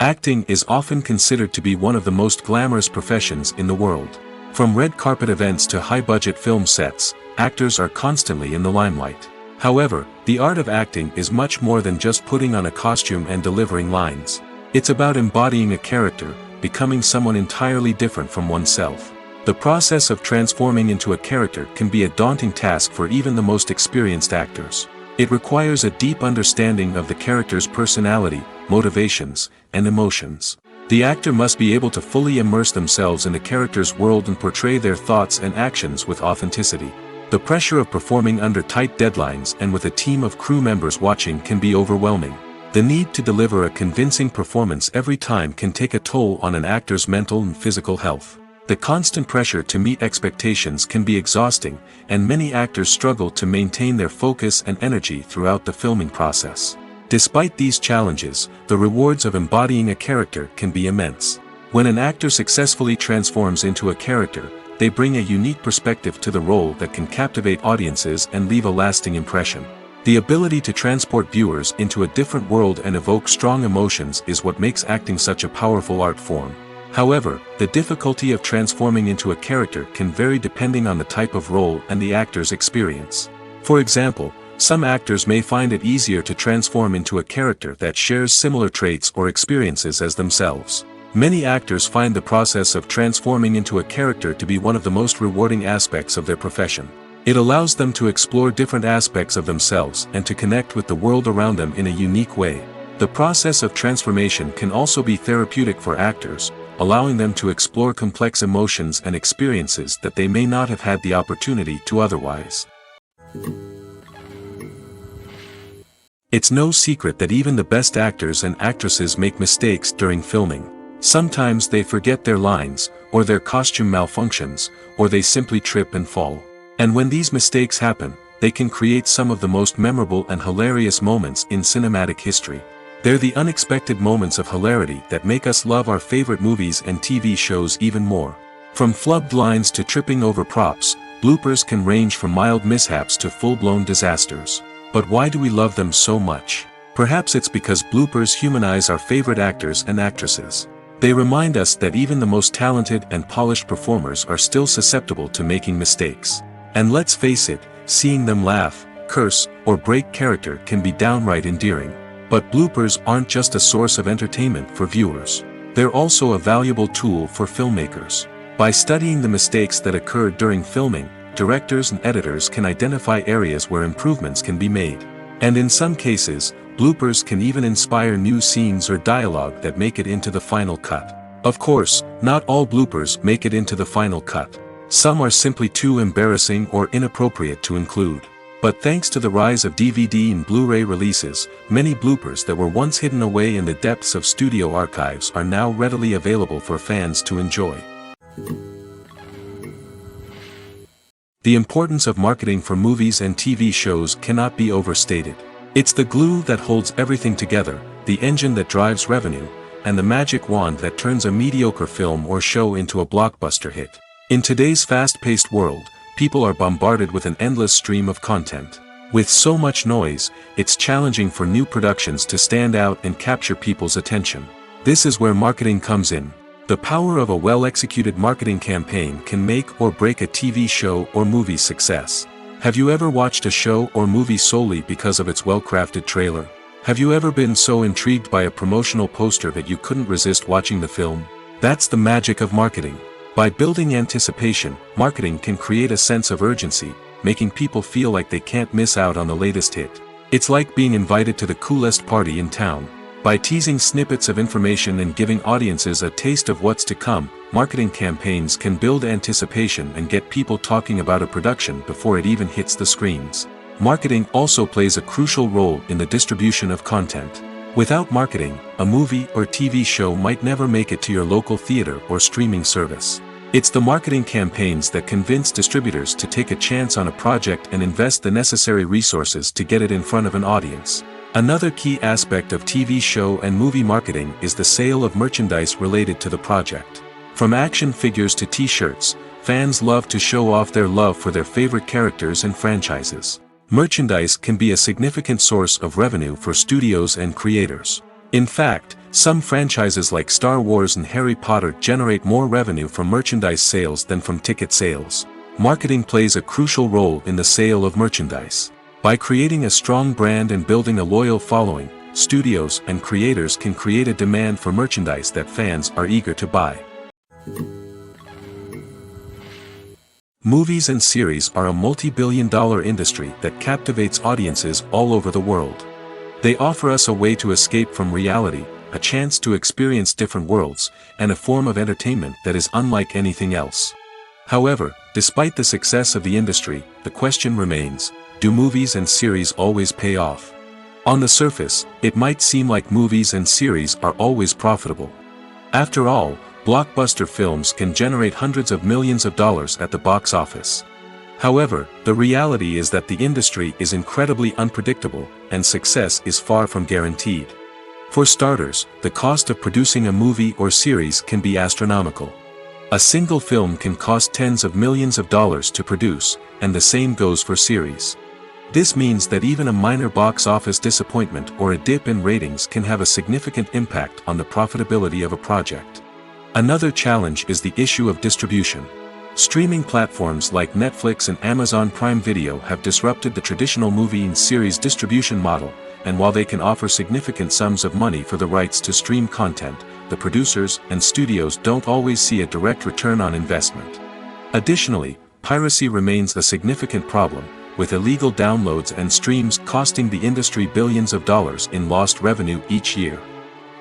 Acting is often considered to be one of the most glamorous professions in the world. From red carpet events to high-budget film sets, actors are constantly in the limelight. However, the art of acting is much more than just putting on a costume and delivering lines. It's about embodying a character, becoming someone entirely different from oneself. The process of transforming into a character can be a daunting task for even the most experienced actors. It requires a deep understanding of the character's personality, motivations, and emotions. The actor must be able to fully immerse themselves in the character's world and portray their thoughts and actions with authenticity. The pressure of performing under tight deadlines and with a team of crew members watching can be overwhelming. The need to deliver a convincing performance every time can take a toll on an actor's mental and physical health. The constant pressure to meet expectations can be exhausting, and many actors struggle to maintain their focus and energy throughout the filming process. Despite these challenges, the rewards of embodying a character can be immense. When an actor successfully transforms into a character, they bring a unique perspective to the role that can captivate audiences and leave a lasting impression. The ability to transport viewers into a different world and evoke strong emotions is what makes acting such a powerful art form. However, the difficulty of transforming into a character can vary depending on the type of role and the actor's experience. For example, some actors may find it easier to transform into a character that shares similar traits or experiences as themselves. Many actors find the process of transforming into a character to be one of the most rewarding aspects of their profession. It allows them to explore different aspects of themselves and to connect with the world around them in a unique way. The process of transformation can also be therapeutic for actors, allowing them to explore complex emotions and experiences that they may not have had the opportunity to otherwise. It's no secret that even the best actors and actresses make mistakes during filming. Sometimes they forget their lines, or their costume malfunctions, or they simply trip and fall. And when these mistakes happen, they can create some of the most memorable and hilarious moments in cinematic history. They're the unexpected moments of hilarity that make us love our favorite movies and TV shows even more. From flubbed lines to tripping over props, bloopers can range from mild mishaps to full-blown disasters. But why do we love them so much? Perhaps it's because bloopers humanize our favorite actors and actresses. They remind us that even the most talented and polished performers are still susceptible to making mistakes. And let's face it, seeing them laugh, curse, or break character can be downright endearing. But bloopers aren't just a source of entertainment for viewers. They're also a valuable tool for filmmakers. By studying the mistakes that occurred during filming, directors and editors can identify areas where improvements can be made. And in some cases, bloopers can even inspire new scenes or dialogue that make it into the final cut. Of course, not all bloopers make it into the final cut. Some are simply too embarrassing or inappropriate to include. But thanks to the rise of DVD and Blu-ray releases, many bloopers that were once hidden away in the depths of studio archives are now readily available for fans to enjoy. The importance of marketing for movies and TV shows cannot be overstated. It's the glue that holds everything together, the engine that drives revenue, and the magic wand that turns a mediocre film or show into a blockbuster hit. In today's fast-paced world, people are bombarded with an endless stream of content. With so much noise, it's challenging for new productions to stand out and capture people's attention. This is where marketing comes in. The power of a well-executed marketing campaign can make or break a TV show or movie's success. Have you ever watched a show or movie solely because of its well-crafted trailer? Have you ever been so intrigued by a promotional poster that you couldn't resist watching the film? That's the magic of marketing. By building anticipation, marketing can create a sense of urgency, making people feel like they can't miss out on the latest hit. It's like being invited to the coolest party in town. By teasing snippets of information and giving audiences a taste of what's to come, marketing campaigns can build anticipation and get people talking about a production before it even hits the screens. Marketing also plays a crucial role in the distribution of content. Without marketing, a movie or TV show might never make it to your local theater or streaming service. It's the marketing campaigns that convince distributors to take a chance on a project and invest the necessary resources to get it in front of an audience. Another key aspect of TV show and movie marketing is the sale of merchandise related to the project. From action figures to t-shirts, fans love to show off their love for their favorite characters and franchises. Merchandise can be a significant source of revenue for studios and creators. In fact, some franchises like Star Wars and Harry Potter generate more revenue from merchandise sales than from ticket sales. Marketing plays a crucial role in the sale of merchandise. By creating a strong brand and building a loyal following, studios and creators can create a demand for merchandise that fans are eager to buy. Movies and series are a multi-billion-dollar industry that captivates audiences all over the world. They offer us a way to escape from reality, a chance to experience different worlds, and a form of entertainment that is unlike anything else. However, despite the success of the industry, the question remains: do movies and series always pay off? On the surface, it might seem like movies and series are always profitable. After all, blockbuster films can generate hundreds of millions of dollars at the box office. However, the reality is that the industry is incredibly unpredictable, and success is far from guaranteed. For starters, the cost of producing a movie or series can be astronomical. A single film can cost tens of millions of dollars to produce, and the same goes for series. This means that even a minor box office disappointment or a dip in ratings can have a significant impact on the profitability of a project. Another challenge is the issue of distribution. Streaming platforms like Netflix and Amazon Prime Video have disrupted the traditional movie and series distribution model, and while they can offer significant sums of money for the rights to stream content, the producers and studios don't always see a direct return on investment. Additionally, piracy remains a significant problem, with illegal downloads and streams costing the industry billions of dollars in lost revenue each year.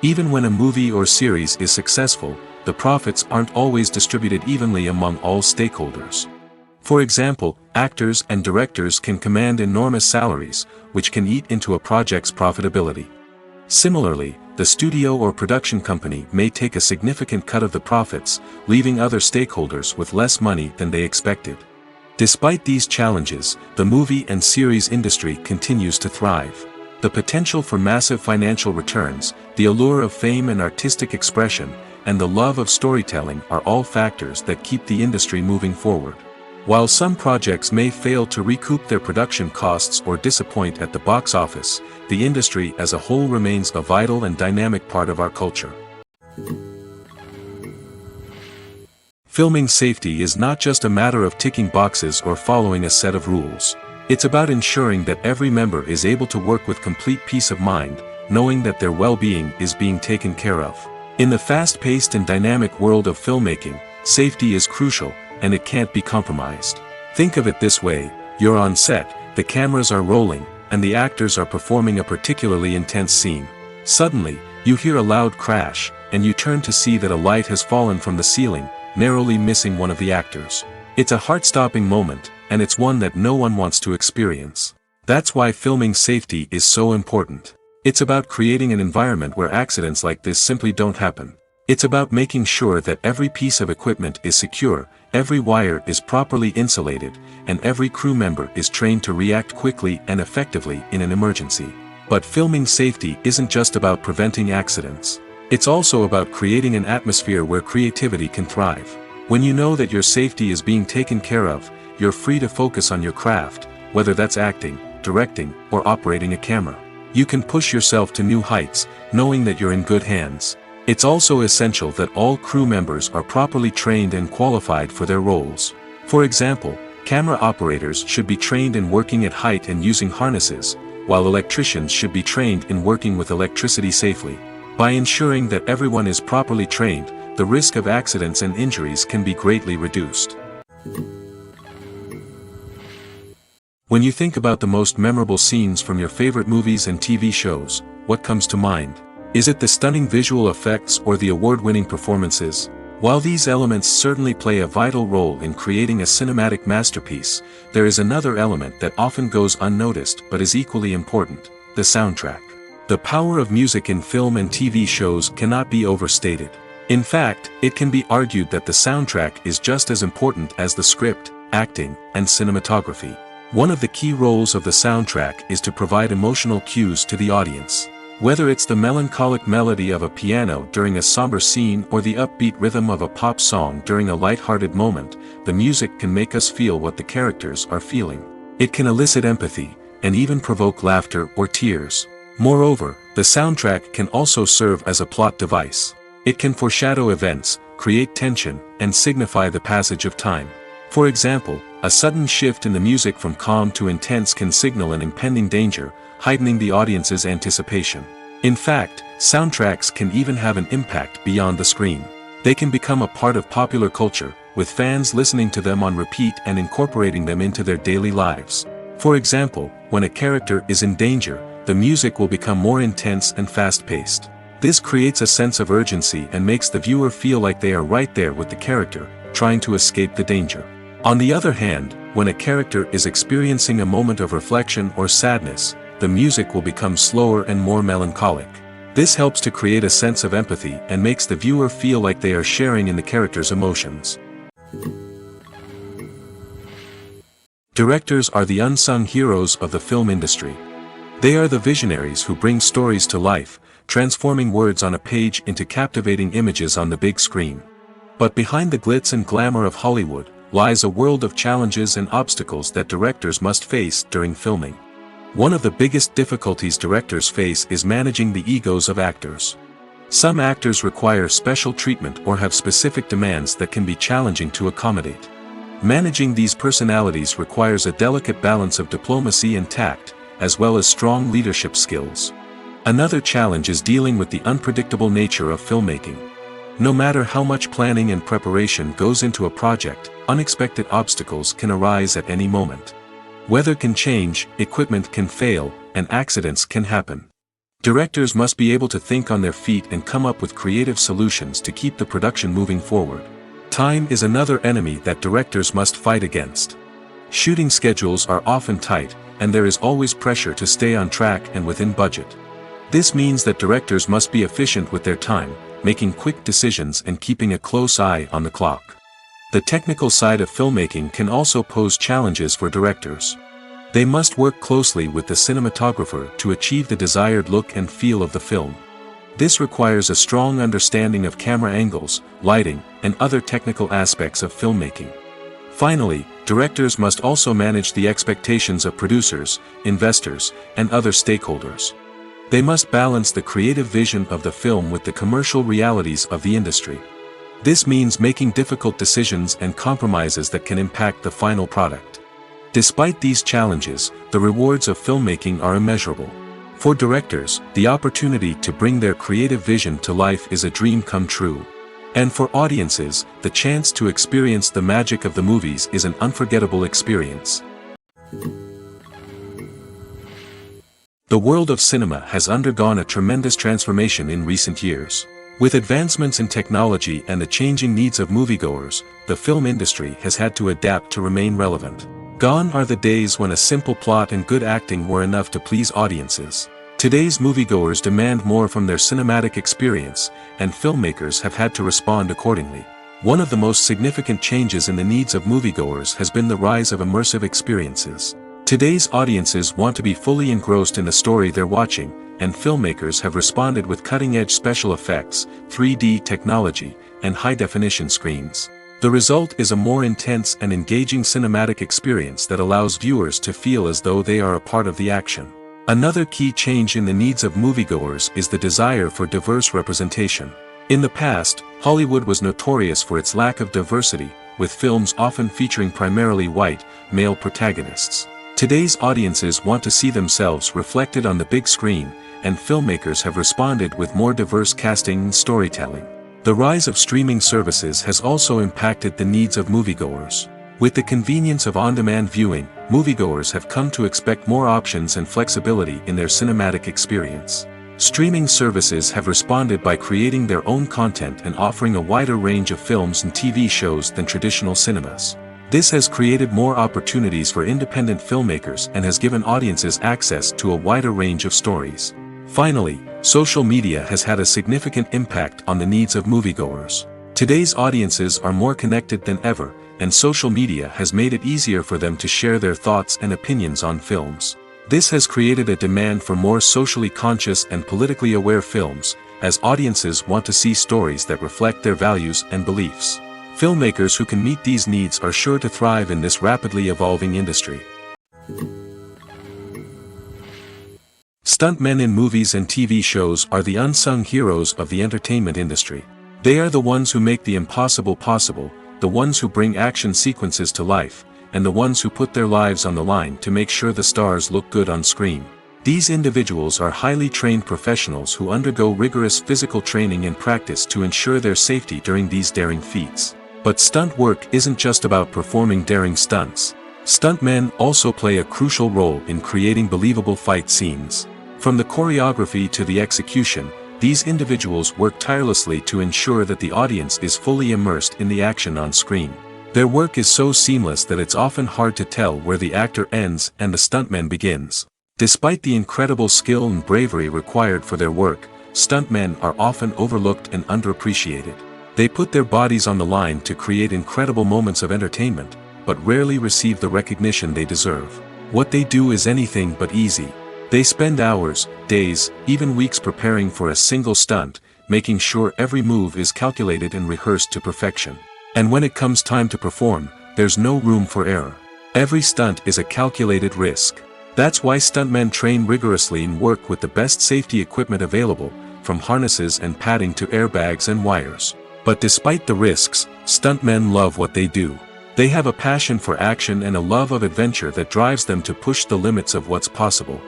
Even when a movie or series is successful, the profits aren't always distributed evenly among all stakeholders. For example, actors and directors can command enormous salaries, which can eat into a project's profitability. Similarly, the studio or production company may take a significant cut of the profits, leaving other stakeholders with less money than they expected. Despite these challenges, the movie and series industry continues to thrive. The potential for massive financial returns, the allure of fame and artistic expression, and the love of storytelling are all factors that keep the industry moving forward. While some projects may fail to recoup their production costs or disappoint at the box office, the industry as a whole remains a vital and dynamic part of our culture. Filming safety is not just a matter of ticking boxes or following a set of rules. It's about ensuring that every member is able to work with complete peace of mind, knowing that their well-being is being taken care of. In the fast-paced and dynamic world of filmmaking, safety is crucial, and it can't be compromised. Think of it this way: you're on set, the cameras are rolling, and the actors are performing a particularly intense scene. Suddenly, you hear a loud crash, and you turn to see that a light has fallen from the ceiling, narrowly missing one of the actors. It's a heart-stopping moment, and it's one that no one wants to experience. That's why filming safety is so important. It's about creating an environment where accidents like this simply don't happen. It's about making sure that every piece of equipment is secure, every wire is properly insulated, and every crew member is trained to react quickly and effectively in an emergency. But filming safety isn't just about preventing accidents. It's also about creating an atmosphere where creativity can thrive. When you know that your safety is being taken care of, you're free to focus on your craft, whether that's acting, directing, or operating a camera. You can push yourself to new heights, knowing that you're in good hands. It's also essential that all crew members are properly trained and qualified for their roles. For example, camera operators should be trained in working at height and using harnesses, while electricians should be trained in working with electricity safely. By ensuring that everyone is properly trained, the risk of accidents and injuries can be greatly reduced. When you think about the most memorable scenes from your favorite movies and TV shows, what comes to mind? Is it the stunning visual effects or the award-winning performances? While these elements certainly play a vital role in creating a cinematic masterpiece, there is another element that often goes unnoticed but is equally important: the soundtrack. The power of music in film and TV shows cannot be overstated. In fact, it can be argued that the soundtrack is just as important as the script, acting, and cinematography. One of the key roles of the soundtrack is to provide emotional cues to the audience. Whether it's the melancholic melody of a piano during a somber scene or the upbeat rhythm of a pop song during a light-hearted moment, the music can make us feel what the characters are feeling. It can elicit empathy, and even provoke laughter or tears. Moreover, the soundtrack can also serve as a plot device. It can foreshadow events, create tension, and signify the passage of time. For example, a sudden shift in the music from calm to intense can signal an impending danger, heightening the audience's anticipation. In fact, soundtracks can even have an impact beyond the screen. They can become a part of popular culture, with fans listening to them on repeat and incorporating them into their daily lives. For example, when a character is in danger, the music will become more intense and fast-paced. This creates a sense of urgency and makes the viewer feel like they are right there with the character, trying to escape the danger. On the other hand, when a character is experiencing a moment of reflection or sadness, the music will become slower and more melancholic. This helps to create a sense of empathy and makes the viewer feel like they are sharing in the character's emotions. Directors are the unsung heroes of the film industry. They are the visionaries who bring stories to life, transforming words on a page into captivating images on the big screen. But behind the glitz and glamour of Hollywood lies a world of challenges and obstacles that directors must face during filming. One of the biggest difficulties directors face is managing the egos of actors. Some actors require special treatment or have specific demands that can be challenging to accommodate. Managing these personalities requires a delicate balance of diplomacy and tact, as well as strong leadership skills. Another challenge is dealing with the unpredictable nature of filmmaking. No matter how much planning and preparation goes into a project, unexpected obstacles can arise at any moment. Weather can change, equipment can fail, and accidents can happen. Directors must be able to think on their feet and come up with creative solutions to keep the production moving forward. Time is another enemy that directors must fight against. Shooting schedules are often tight, and there is always pressure to stay on track and within budget. This means that directors must be efficient with their time, making quick decisions and keeping a close eye on the clock. The technical side of filmmaking can also pose challenges for directors. They must work closely with the cinematographer to achieve the desired look and feel of the film. This requires a strong understanding of camera angles, lighting, and other technical aspects of filmmaking. Finally, directors must also manage the expectations of producers, investors, and other stakeholders. They must balance the creative vision of the film with the commercial realities of the industry. This means making difficult decisions and compromises that can impact the final product. Despite these challenges, the rewards of filmmaking are immeasurable. For directors, the opportunity to bring their creative vision to life is a dream come true. And for audiences, the chance to experience the magic of the movies is an unforgettable experience. The world of cinema has undergone a tremendous transformation in recent years. With advancements in technology and the changing needs of moviegoers, the film industry has had to adapt to remain relevant. Gone are the days when a simple plot and good acting were enough to please audiences. Today's moviegoers demand more from their cinematic experience, and filmmakers have had to respond accordingly. One of the most significant changes in the needs of moviegoers has been the rise of immersive experiences. Today's audiences want to be fully engrossed in the story they're watching, and filmmakers have responded with cutting-edge special effects, 3D technology, and high-definition screens. The result is a more intense and engaging cinematic experience that allows viewers to feel as though they are a part of the action. Another key change in the needs of moviegoers is the desire for diverse representation. In the past, Hollywood was notorious for its lack of diversity, with films often featuring primarily white, male protagonists. Today's audiences want to see themselves reflected on the big screen, and filmmakers have responded with more diverse casting and storytelling. The rise of streaming services has also impacted the needs of moviegoers. With the convenience of on-demand viewing, moviegoers have come to expect more options and flexibility in their cinematic experience. Streaming services have responded by creating their own content and offering a wider range of films and TV shows than traditional cinemas. This has created more opportunities for independent filmmakers and has given audiences access to a wider range of stories. Finally, social media has had a significant impact on the needs of moviegoers. Today's audiences are more connected than ever, and social media has made it easier for them to share their thoughts and opinions on films. This has created a demand for more socially conscious and politically aware films, as audiences want to see stories that reflect their values and beliefs. Filmmakers who can meet these needs are sure to thrive in this rapidly evolving industry. Stuntmen in movies and TV shows are the unsung heroes of the entertainment industry. They are the ones who make the impossible possible, the ones who bring action sequences to life, and the ones who put their lives on the line to make sure the stars look good on screen. These individuals are highly trained professionals who undergo rigorous physical training and practice to ensure their safety during these daring feats. But stunt work isn't just about performing daring stunts. Stuntmen also play a crucial role in creating believable fight scenes. From the choreography to the execution, these individuals work tirelessly to ensure that the audience is fully immersed in the action on screen. Their work is so seamless that it's often hard to tell where the actor ends and the stuntman begins. Despite the incredible skill and bravery required for their work, stuntmen are often overlooked and underappreciated. They put their bodies on the line to create incredible moments of entertainment, but rarely receive the recognition they deserve. What they do is anything but easy. They spend hours, days, even weeks preparing for a single stunt, making sure every move is calculated and rehearsed to perfection. And when it comes time to perform, there's no room for error. Every stunt is a calculated risk. That's why stuntmen train rigorously and work with the best safety equipment available, from harnesses and padding to airbags and wires. But despite the risks, stuntmen love what they do. They have a passion for action and a love of adventure that drives them to push the limits of what's possible.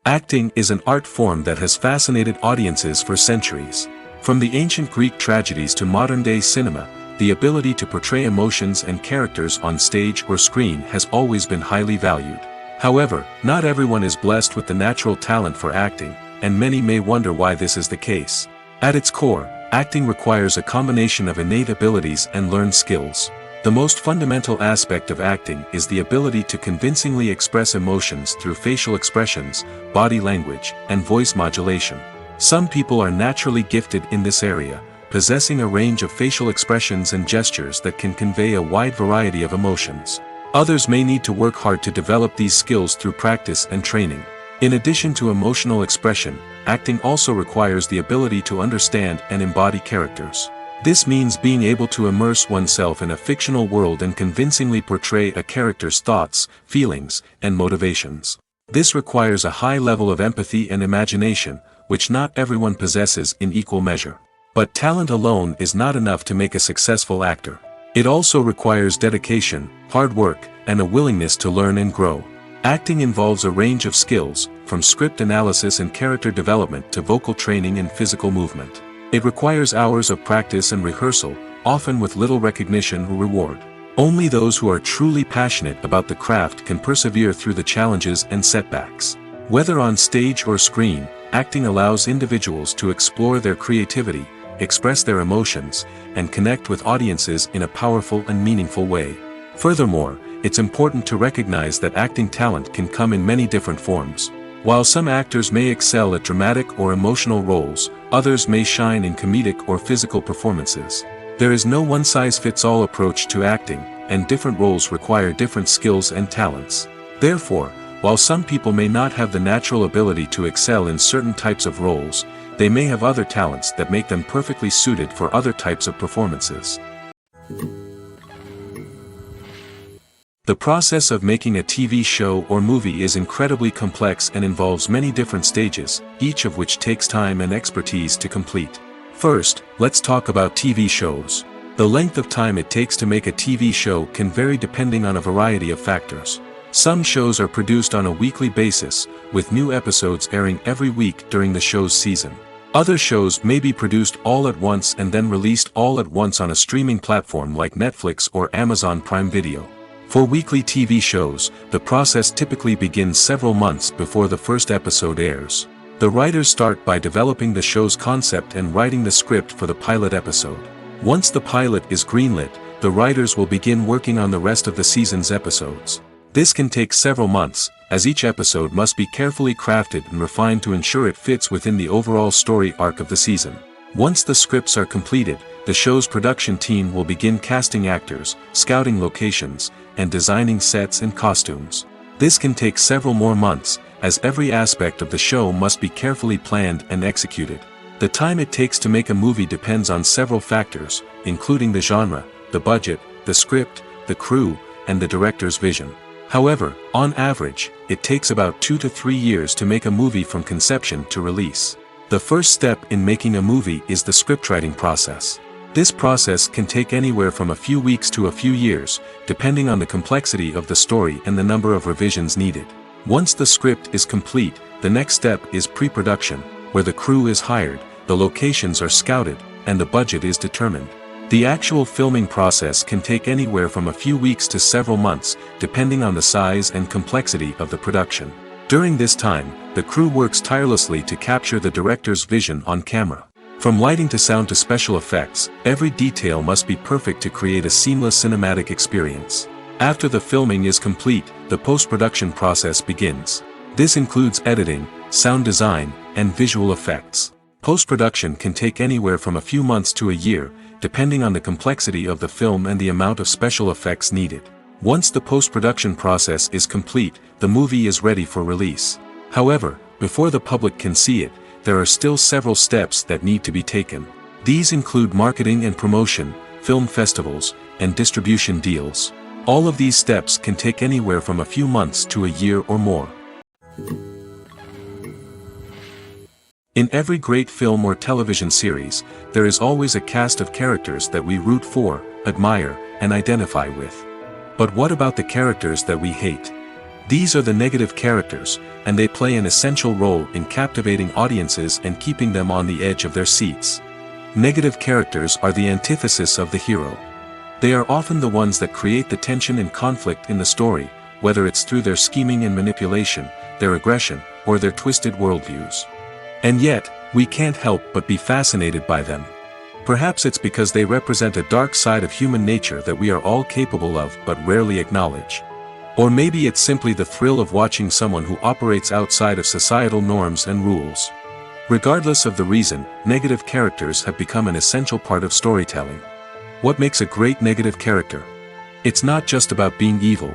Acting is an art form that has fascinated audiences for centuries. From the ancient Greek tragedies to modern-day cinema, the ability to portray emotions and characters on stage or screen has always been highly valued. However, not everyone is blessed with the natural talent for acting, and many may wonder why this is the case. At its core, acting requires a combination of innate abilities and learned skills. The most fundamental aspect of acting is the ability to convincingly express emotions through facial expressions, body language, and voice modulation. Some people are naturally gifted in this area, possessing a range of facial expressions and gestures that can convey a wide variety of emotions. Others may need to work hard to develop these skills through practice and training. In addition to emotional expression, acting also requires the ability to understand and embody characters. This means being able to immerse oneself in a fictional world and convincingly portray a character's thoughts, feelings, and motivations. This requires a high level of empathy and imagination, which not everyone possesses in equal measure. But talent alone is not enough to make a successful actor. It also requires dedication, hard work, and a willingness to learn and grow. Acting involves a range of skills, from script analysis and character development to vocal training and physical movement. It requires hours of practice and rehearsal, often with little recognition or reward. Only those who are truly passionate about the craft can persevere through the challenges and setbacks. Whether on stage or screen, acting allows individuals to explore their creativity, express their emotions, and connect with audiences in a powerful and meaningful way. Furthermore, it's important to recognize that acting talent can come in many different forms. While some actors may excel at dramatic or emotional roles, others may shine in comedic or physical performances. There is no one-size-fits-all approach to acting, and different roles require different skills and talents. Therefore, while some people may not have the natural ability to excel in certain types of roles, they may have other talents that make them perfectly suited for other types of performances. The process of making a TV show or movie is incredibly complex and involves many different stages, each of which takes time and expertise to complete. First, let's talk about TV shows. The length of time it takes to make a TV show can vary depending on a variety of factors. Some shows are produced on a weekly basis, with new episodes airing every week during the show's season. Other shows may be produced all at once and then released all at once on a streaming platform like Netflix or Amazon Prime Video. For weekly TV shows, the process typically begins several months before the first episode airs. The writers start by developing the show's concept and writing the script for the pilot episode. Once the pilot is greenlit, the writers will begin working on the rest of the season's episodes. This can take several months, as each episode must be carefully crafted and refined to ensure it fits within the overall story arc of the season. Once the scripts are completed, the show's production team will begin casting actors, scouting locations, and designing sets and costumes. This can take several more months, as every aspect of the show must be carefully planned and executed. The time it takes to make a movie depends on several factors, including the genre, the budget, the script, the crew, and the director's vision. However, on average, it takes about 2 to 3 years to make a movie from conception to release. The first step in making a movie is the scriptwriting process. This process can take anywhere from a few weeks to a few years, depending on the complexity of the story and the number of revisions needed. Once the script is complete, the next step is pre-production, where the crew is hired, the locations are scouted, and the budget is determined. The actual filming process can take anywhere from a few weeks to several months, depending on the size and complexity of the production. During this time, the crew works tirelessly to capture the director's vision on camera. From lighting to sound to special effects, every detail must be perfect to create a seamless cinematic experience. After the filming is complete, the post-production process begins. This includes editing, sound design, and visual effects. Post-production can take anywhere from a few months to a year, depending on the complexity of the film and the amount of special effects needed. Once the post-production process is complete, the movie is ready for release. However, before the public can see it, there are still several steps that need to be taken. These include marketing and promotion, film festivals, and distribution deals. All of these steps can take anywhere from a few months to a year or more. In every great film or television series, there is always a cast of characters that we root for, admire, and identify with. But what about the characters that we hate? These are the negative characters, and they play an essential role in captivating audiences and keeping them on the edge of their seats. Negative characters are the antithesis of the hero. They are often the ones that create the tension and conflict in the story, whether it's through their scheming and manipulation, their aggression, or their twisted worldviews. And yet, we can't help but be fascinated by them. Perhaps it's because they represent a dark side of human nature that we are all capable of but rarely acknowledge. Or maybe it's simply the thrill of watching someone who operates outside of societal norms and rules. Regardless of the reason, negative characters have become an essential part of storytelling. What makes a great negative character? It's not just about being evil.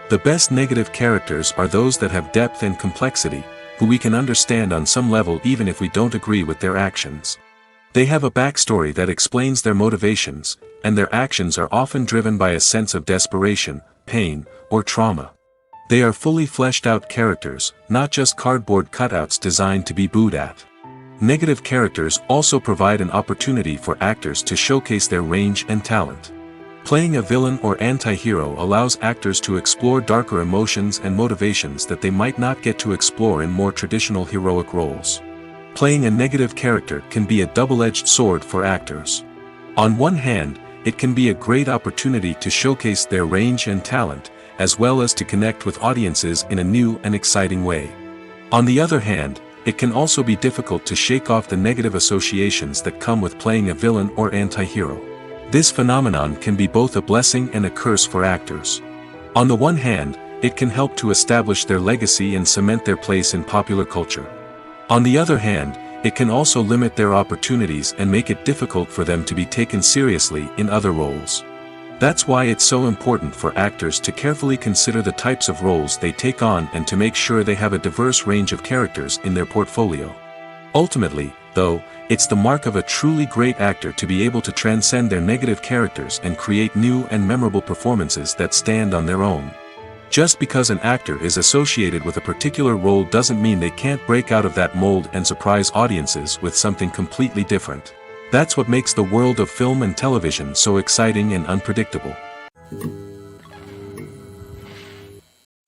The best negative characters are those that have depth and complexity, who we can understand on some level even if we don't agree with their actions. They have a backstory that explains their motivations, and their actions are often driven by a sense of desperation, pain, or trauma. They are fully fleshed out characters, not just cardboard cutouts designed to be booed at. Negative characters also provide an opportunity for actors to showcase their range and talent. Playing a villain or anti-hero allows actors to explore darker emotions and motivations that they might not get to explore in more traditional heroic roles. Playing a negative character can be a double-edged sword for actors. On one hand, it can be a great opportunity to showcase their range and talent, as well as to connect with audiences in a new and exciting way. On the other hand, it can also be difficult to shake off the negative associations that come with playing a villain or anti-hero. This phenomenon can be both a blessing and a curse for actors. On the one hand, it can help to establish their legacy and cement their place in popular culture. On the other hand, it can also limit their opportunities and make it difficult for them to be taken seriously in other roles. That's why it's so important for actors to carefully consider the types of roles they take on and to make sure they have a diverse range of characters in their portfolio. Ultimately, though, it's the mark of a truly great actor to be able to transcend their negative characters and create new and memorable performances that stand on their own. Just because an actor is associated with a particular role doesn't mean they can't break out of that mold and surprise audiences with something completely different. That's what makes the world of film and television so exciting and unpredictable.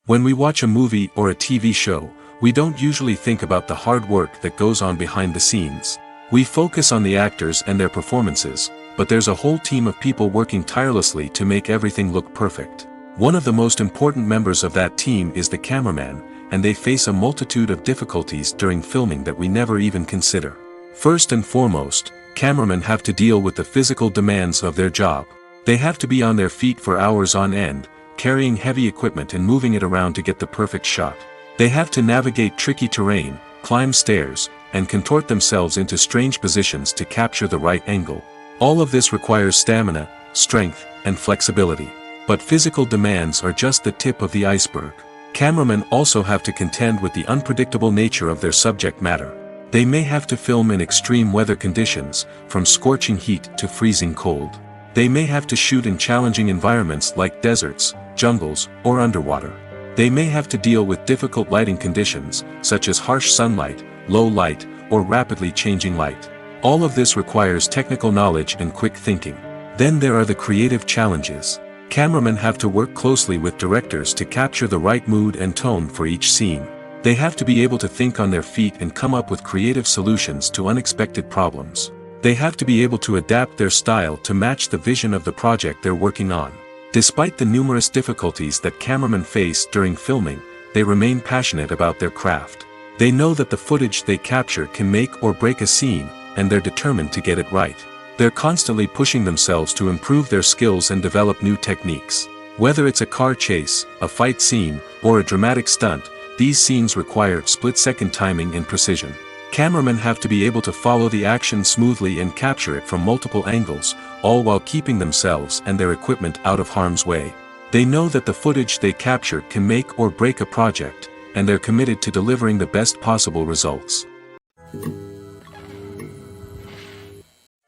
When we watch a movie or a TV show, we don't usually think about the hard work that goes on behind the scenes. We focus on the actors and their performances, but there's a whole team of people working tirelessly to make everything look perfect. One of the most important members of that team is the cameraman, and they face a multitude of difficulties during filming that we never even consider. First and foremost, cameramen have to deal with the physical demands of their job. They have to be on their feet for hours on end, carrying heavy equipment and moving it around to get the perfect shot. They have to navigate tricky terrain, climb stairs, and contort themselves into strange positions to capture the right angle. All of this requires stamina, strength, and flexibility. But physical demands are just the tip of the iceberg. Cameramen also have to contend with the unpredictable nature of their subject matter. They may have to film in extreme weather conditions, from scorching heat to freezing cold. They may have to shoot in challenging environments like deserts, jungles, or underwater. They may have to deal with difficult lighting conditions, such as harsh sunlight, low light, or rapidly changing light. All of this requires technical knowledge and quick thinking. Then there are the creative challenges. Cameramen have to work closely with directors to capture the right mood and tone for each scene. They have to be able to think on their feet and come up with creative solutions to unexpected problems. They have to be able to adapt their style to match the vision of the project they're working on. Despite the numerous difficulties that cameramen face during filming, they remain passionate about their craft. They know that the footage they capture can make or break a scene, and they're determined to get it right. They're constantly pushing themselves to improve their skills and develop new techniques. Whether it's a car chase, a fight scene, or a dramatic stunt, these scenes require split-second timing and precision. Cameramen have to be able to follow the action smoothly and capture it from multiple angles, all while keeping themselves and their equipment out of harm's way. They know that the footage they capture can make or break a project, and they're committed to delivering the best possible results.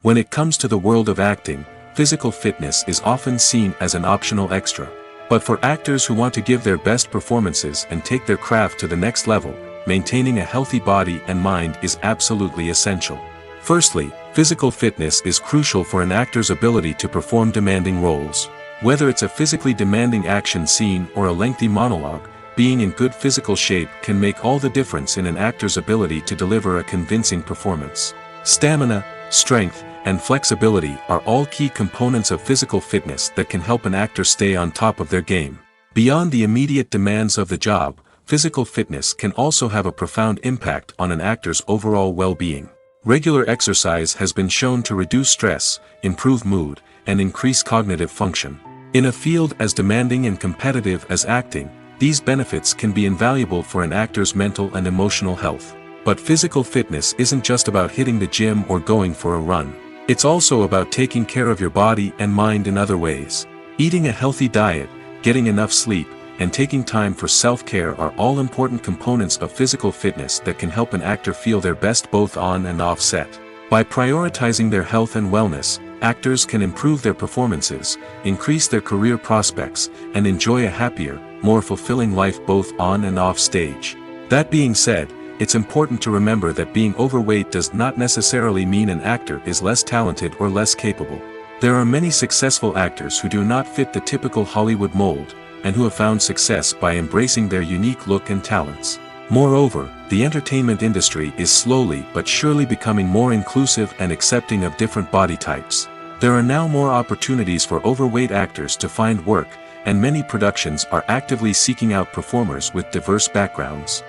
When it comes to the world of acting, physical fitness is often seen as an optional extra. But for actors who want to give their best performances and take their craft to the next level, maintaining a healthy body and mind is absolutely essential. Firstly, physical fitness is crucial for an actor's ability to perform demanding roles. Whether it's a physically demanding action scene or a lengthy monologue, being in good physical shape can make all the difference in an actor's ability to deliver a convincing performance. Stamina, strength, and flexibility are all key components of physical fitness that can help an actor stay on top of their game. Beyond the immediate demands of the job, physical fitness can also have a profound impact on an actor's overall well-being. Regular exercise has been shown to reduce stress, improve mood, and increase cognitive function. In a field as demanding and competitive as acting, these benefits can be invaluable for an actor's mental and emotional health. But physical fitness isn't just about hitting the gym or going for a run. It's also about taking care of your body and mind in other ways. Eating a healthy diet, getting enough sleep, and taking time for self-care are all important components of physical fitness that can help an actor feel their best both on and off set. By prioritizing their health and wellness, actors can improve their performances, increase their career prospects, and enjoy a happier, more fulfilling life both on and off stage. That being said, it's important to remember that being overweight does not necessarily mean an actor is less talented or less capable. There are many successful actors who do not fit the typical Hollywood mold, and who have found success by embracing their unique look and talents. Moreover, the entertainment industry is slowly but surely becoming more inclusive and accepting of different body types. There are now more opportunities for overweight actors to find work, and many productions are actively seeking out performers with diverse backgrounds.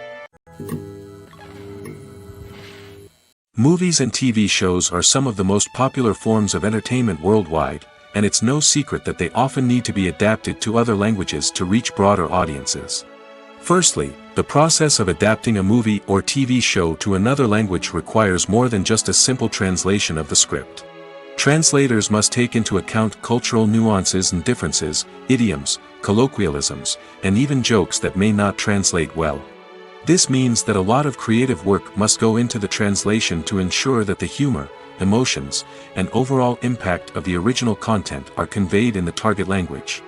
Movies and TV shows are some of the most popular forms of entertainment worldwide, and it's no secret that they often need to be adapted to other languages to reach broader audiences. Firstly, the process of adapting a movie or TV show to another language requires more than just a simple translation of the script. Translators must take into account cultural nuances and differences, idioms, colloquialisms, and even jokes that may not translate well. This means that a lot of creative work must go into the translation to ensure that the humor, emotions, and overall impact of the original content are conveyed in the target language.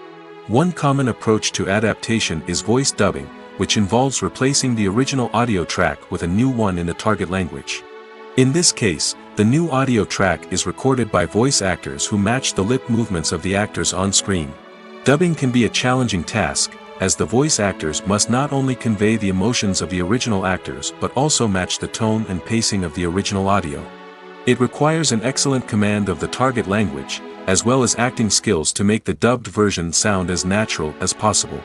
One common approach to adaptation is voice dubbing, which involves replacing the original audio track with a new one in the target language. In this case, the new audio track is recorded by voice actors who match the lip movements of the actors on screen. Dubbing can be a challenging task, as the voice actors must not only convey the emotions of the original actors but also match the tone and pacing of the original audio. It requires an excellent command of the target language, as well as acting skills to make the dubbed version sound as natural as possible.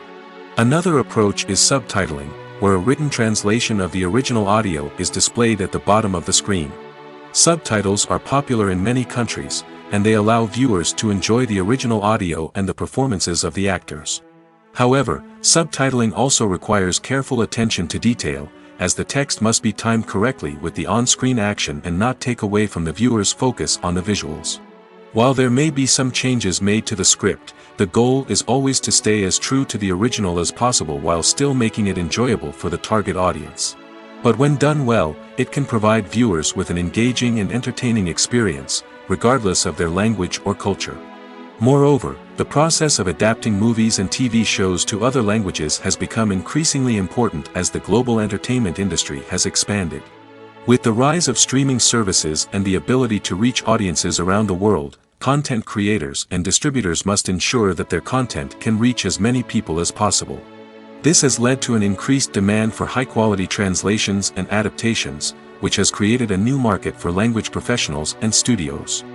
Another approach is subtitling, where a written translation of the original audio is displayed at the bottom of the screen. Subtitles are popular in many countries, and they allow viewers to enjoy the original audio and the performances of the actors. However, subtitling also requires careful attention to detail, as the text must be timed correctly with the on-screen action and not take away from the viewer's focus on the visuals. While there may be some changes made to the script, the goal is always to stay as true to the original as possible while still making it enjoyable for the target audience. But when done well, it can provide viewers with an engaging and entertaining experience, regardless of their language or culture. Moreover, the process of adapting movies and TV shows to other languages has become increasingly important as the global entertainment industry has expanded. With the rise of streaming services and the ability to reach audiences around the world, content creators and distributors must ensure that their content can reach as many people as possible. This has led to an increased demand for high-quality translations and adaptations, which has created a new market for language professionals and studios.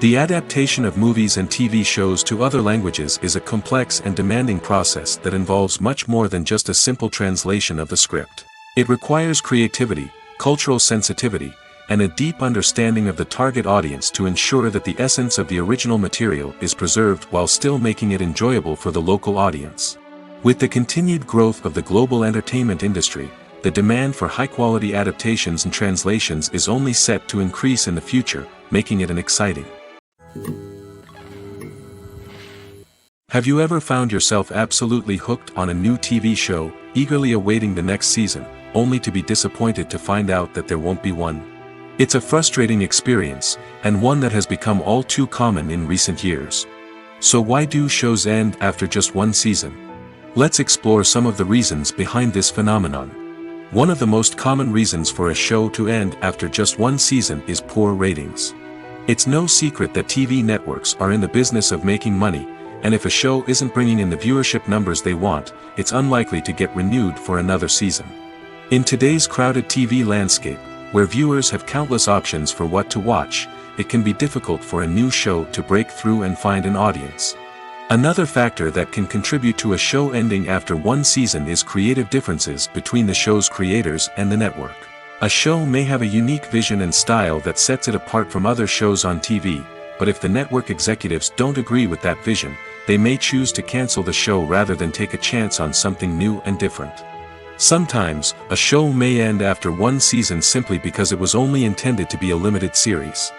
The adaptation of movies and TV shows to other languages is a complex and demanding process that involves much more than just a simple translation of the script. It requires creativity, cultural sensitivity, and a deep understanding of the target audience to ensure that the essence of the original material is preserved while still making it enjoyable for the local audience. With the continued growth of the global entertainment industry, the demand for high-quality adaptations and translations is only set to increase in the future, making it an exciting. Have you ever found yourself absolutely hooked on a new TV show, eagerly awaiting the next season, only to be disappointed to find out that there won't be one? It's a frustrating experience, and one that has become all too common in recent years. So why do shows end after just one season? Let's explore some of the reasons behind this phenomenon. One of the most common reasons for a show to end after just one season is poor ratings. It's no secret that TV networks are in the business of making money, and if a show isn't bringing in the viewership numbers they want, it's unlikely to get renewed for another season. In today's crowded TV landscape, where viewers have countless options for what to watch, it can be difficult for a new show to break through and find an audience. Another factor that can contribute to a show ending after one season is creative differences between the show's creators and the network. A show may have a unique vision and style that sets it apart from other shows on TV, but if the network executives don't agree with that vision, they may choose to cancel the show rather than take a chance on something new and different. Sometimes, a show may end after one season simply because it was only intended to be a limited series.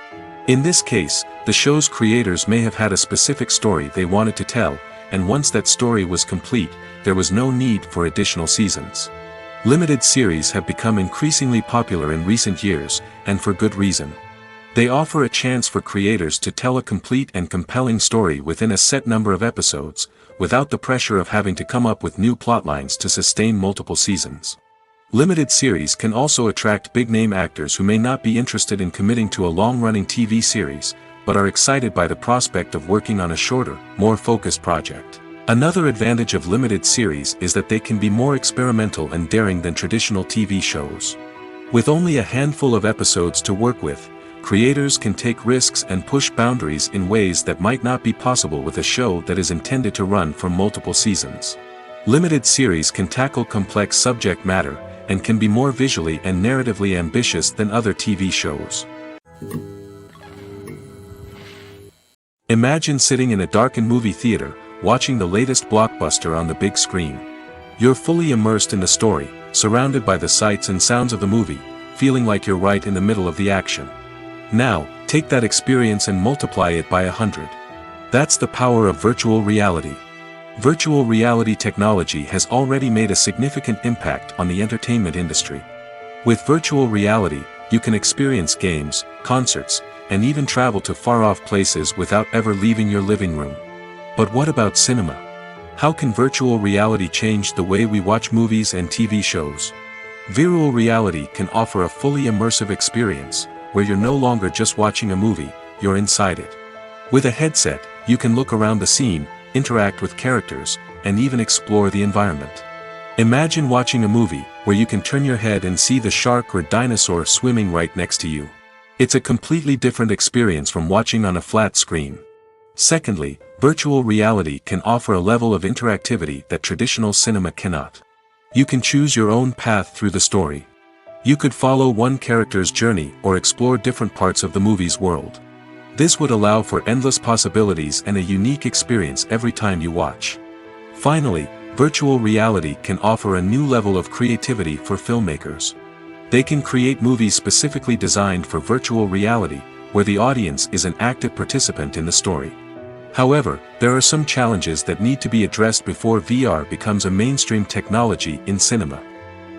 In this case, the show's creators may have had a specific story they wanted to tell, and once that story was complete, there was no need for additional seasons. Limited series have become increasingly popular in recent years, and for good reason. They offer a chance for creators to tell a complete and compelling story within a set number of episodes, without the pressure of having to come up with new plotlines to sustain multiple seasons. Limited series can also attract big-name actors who may not be interested in committing to a long-running TV series, but are excited by the prospect of working on a shorter, more focused project. Another advantage of limited series is that they can be more experimental and daring than traditional TV shows. With only a handful of episodes to work with, creators can take risks and push boundaries in ways that might not be possible with a show that is intended to run for multiple seasons. Limited series can tackle complex subject matter, and can be more visually and narratively ambitious than other TV shows. Imagine sitting in a darkened movie theater, watching the latest blockbuster on the big screen. You're fully immersed in the story, surrounded by the sights and sounds of the movie, feeling like you're right in the middle of the action. Now, take that experience and multiply it by 100. That's the power of virtual reality. Virtual reality technology has already made a significant impact on the entertainment industry. With virtual reality, you can experience games, concerts, and even travel to far-off places without ever leaving your living room. But what about cinema? How can virtual reality change the way we watch movies and TV shows? Virtual reality can offer a fully immersive experience, where you're no longer just watching a movie, you're inside it. With a headset, you can look around the scene, interact with characters, and even explore the environment. Imagine watching a movie where you can turn your head and see the shark or dinosaur swimming right next to you. It's a completely different experience from watching on a flat screen. Secondly, virtual reality can offer a level of interactivity that traditional cinema cannot. You can choose your own path through the story. You could follow one character's journey or explore different parts of the movie's world. This would allow for endless possibilities and a unique experience every time you watch. Finally, virtual reality can offer a new level of creativity for filmmakers. They can create movies specifically designed for virtual reality, where the audience is an active participant in the story. However, there are some challenges that need to be addressed before VR becomes a mainstream technology in cinema.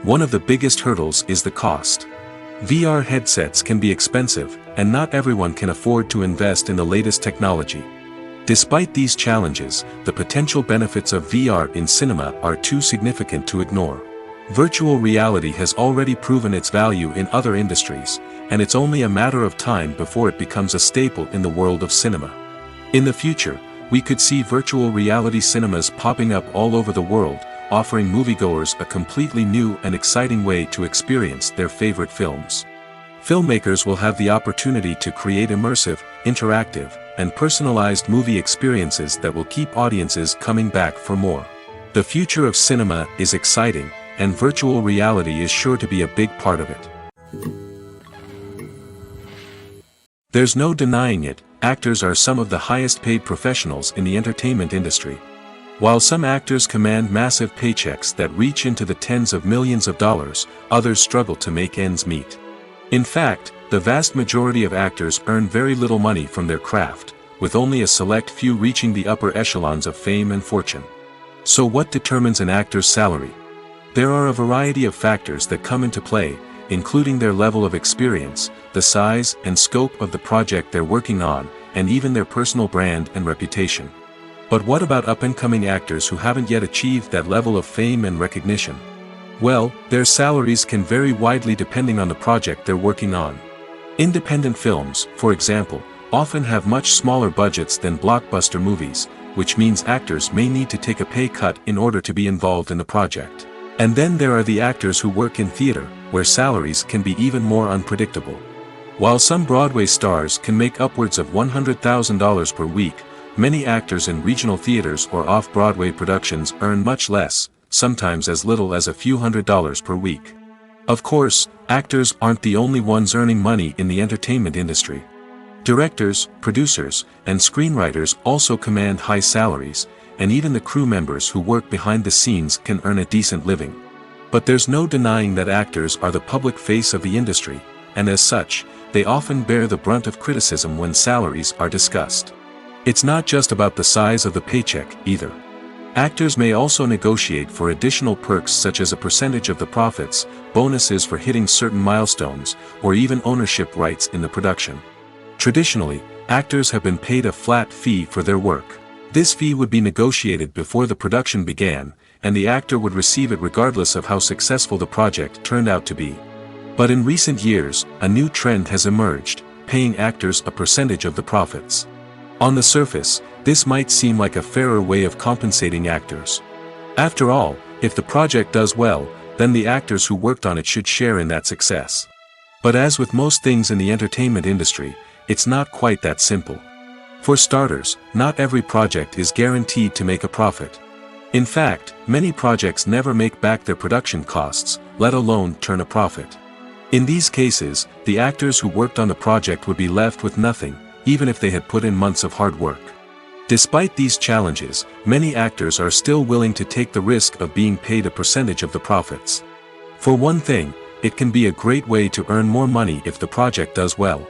One of the biggest hurdles is the cost. VR headsets can be expensive, and not everyone can afford to invest in the latest technology. Despite these challenges, the potential benefits of VR in cinema are too significant to ignore. Virtual reality has already proven its value in other industries, and it's only a matter of time before it becomes a staple in the world of cinema. In the future, we could see virtual reality cinemas popping up all over the world, offering moviegoers a completely new and exciting way to experience their favorite films. Filmmakers will have the opportunity to create immersive, interactive, and personalized movie experiences that will keep audiences coming back for more. The future of cinema is exciting, and virtual reality is sure to be a big part of it. There's no denying it, actors are some of the highest paid professionals in the entertainment industry. While some actors command massive paychecks that reach into the tens of millions of dollars, others struggle to make ends meet. In fact, the vast majority of actors earn very little money from their craft, with only a select few reaching the upper echelons of fame and fortune. So what determines an actor's salary? There are a variety of factors that come into play, including their level of experience, the size and scope of the project they're working on, and even their personal brand and reputation. But what about up-and-coming actors who haven't yet achieved that level of fame and recognition? Well, their salaries can vary widely depending on the project they're working on. Independent films, for example, often have much smaller budgets than blockbuster movies, which means actors may need to take a pay cut in order to be involved in the project. And then there are the actors who work in theater, where salaries can be even more unpredictable. While some Broadway stars can make upwards of $100,000 per week, many actors in regional theaters or off-Broadway productions earn much less, sometimes as little as a few $100s per week. Of course, actors aren't the only ones earning money in the entertainment industry. Directors, producers, and screenwriters also command high salaries, and even the crew members who work behind the scenes can earn a decent living. But there's no denying that actors are the public face of the industry, and as such, they often bear the brunt of criticism when salaries are discussed. It's not just about the size of the paycheck, either. Actors may also negotiate for additional perks such as a percentage of the profits, bonuses for hitting certain milestones, or even ownership rights in the production. Traditionally, actors have been paid a flat fee for their work. This fee would be negotiated before the production began, and the actor would receive it regardless of how successful the project turned out to be. But in recent years, a new trend has emerged, paying actors a percentage of the profits. On the surface, this might seem like a fairer way of compensating actors. After all, if the project does well, then the actors who worked on it should share in that success. But as with most things in the entertainment industry, it's not quite that simple. For starters, not every project is guaranteed to make a profit. In fact, many projects never make back their production costs, let alone turn a profit. In these cases, the actors who worked on the project would be left with nothing, even if they had put in months of hard work. Despite these challenges, many actors are still willing to take the risk of being paid a percentage of the profits. For one thing, it can be a great way to earn more money if the project does well.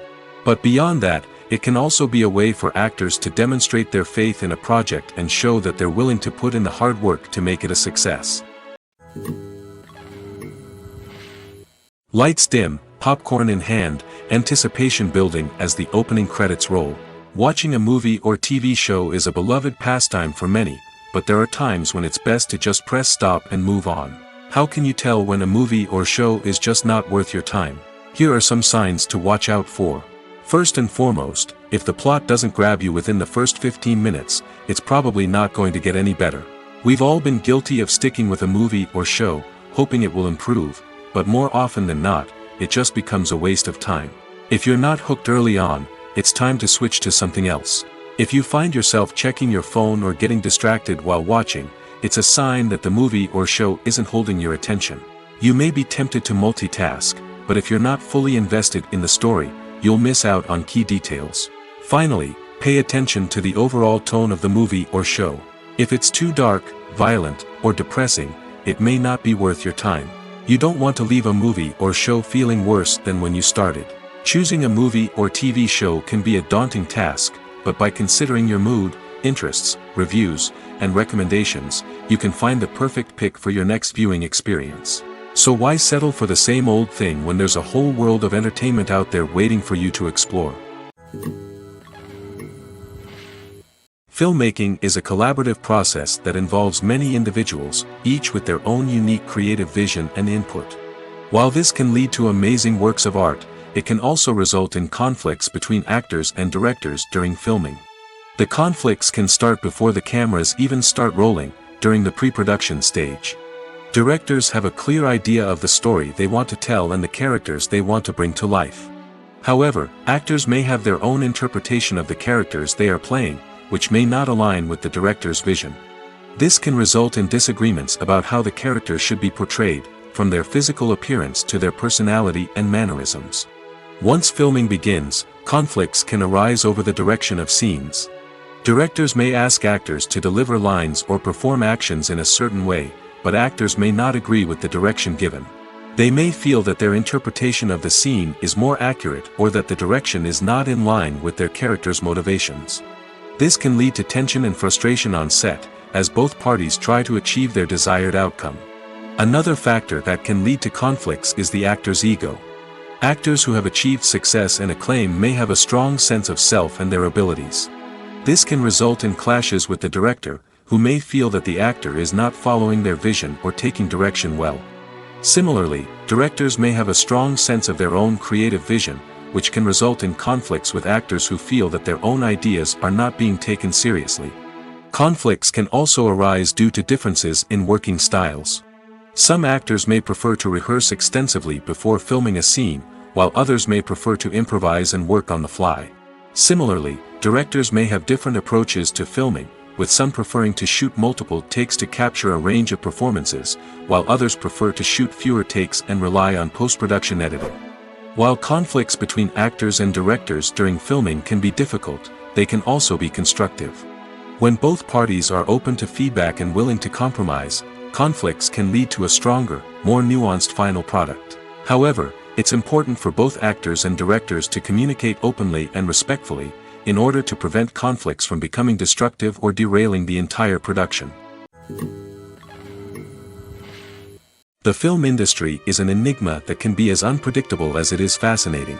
But beyond that, it can also be a way for actors to demonstrate their faith in a project and show that they're willing to put in the hard work to make it a success. Lights dim, popcorn in hand, anticipation building as the opening credits roll. Watching a movie or TV show is a beloved pastime for many, but there are times when it's best to just press stop and move on. How can you tell when a movie or show is just not worth your time? Here are some signs to watch out for. First and foremost, if the plot doesn't grab you within the first 15 minutes, it's probably not going to get any better. We've all been guilty of sticking with a movie or show, hoping it will improve, but more often than not, it just becomes a waste of time. If you're not hooked early on, it's time to switch to something else. If you find yourself checking your phone or getting distracted while watching, it's a sign that the movie or show isn't holding your attention. You may be tempted to multitask, but if you're not fully invested in the story, you'll miss out on key details. Finally, pay attention to the overall tone of the movie or show. If it's too dark, violent, or depressing, it may not be worth your time. You don't want to leave a movie or show feeling worse than when you started. Choosing a movie or TV show can be a daunting task, but by considering your mood, interests, reviews, and recommendations, you can find the perfect pick for your next viewing experience. So why settle for the same old thing when there's a whole world of entertainment out there waiting for you to explore? Filmmaking is a collaborative process that involves many individuals, each with their own unique creative vision and input. While this can lead to amazing works of art, it can also result in conflicts between actors and directors during filming. The conflicts can start before the cameras even start rolling, during the pre-production stage. Directors have a clear idea of the story they want to tell and the characters they want to bring to life. However, actors may have their own interpretation of the characters they are playing, which may not align with the director's vision. This can result in disagreements about how the characters should be portrayed, from their physical appearance to their personality and mannerisms. Once filming begins, conflicts can arise over the direction of scenes. Directors may ask actors to deliver lines or perform actions in a certain way, but actors may not agree with the direction given. They may feel that their interpretation of the scene is more accurate or that the direction is not in line with their character's motivations. This can lead to tension and frustration on set, as both parties try to achieve their desired outcome. Another factor that can lead to conflicts is the actor's ego. Actors who have achieved success and acclaim may have a strong sense of self and their abilities. This can result in clashes with the director, who may feel that the actor is not following their vision or taking direction well. Similarly, directors may have a strong sense of their own creative vision, which can result in conflicts with actors who feel that their own ideas are not being taken seriously. Conflicts can also arise due to differences in working styles. Some actors may prefer to rehearse extensively before filming a scene, while others may prefer to improvise and work on the fly. Similarly, directors may have different approaches to filming, with some preferring to shoot multiple takes to capture a range of performances, while others prefer to shoot fewer takes and rely on post-production editing. While conflicts between actors and directors during filming can be difficult, they can also be constructive. When both parties are open to feedback and willing to compromise, conflicts can lead to a stronger, more nuanced final product. However, it's important for both actors and directors to communicate openly and respectfully, in order to prevent conflicts from becoming destructive or derailing the entire production. The film industry is an enigma that can be as unpredictable as it is fascinating.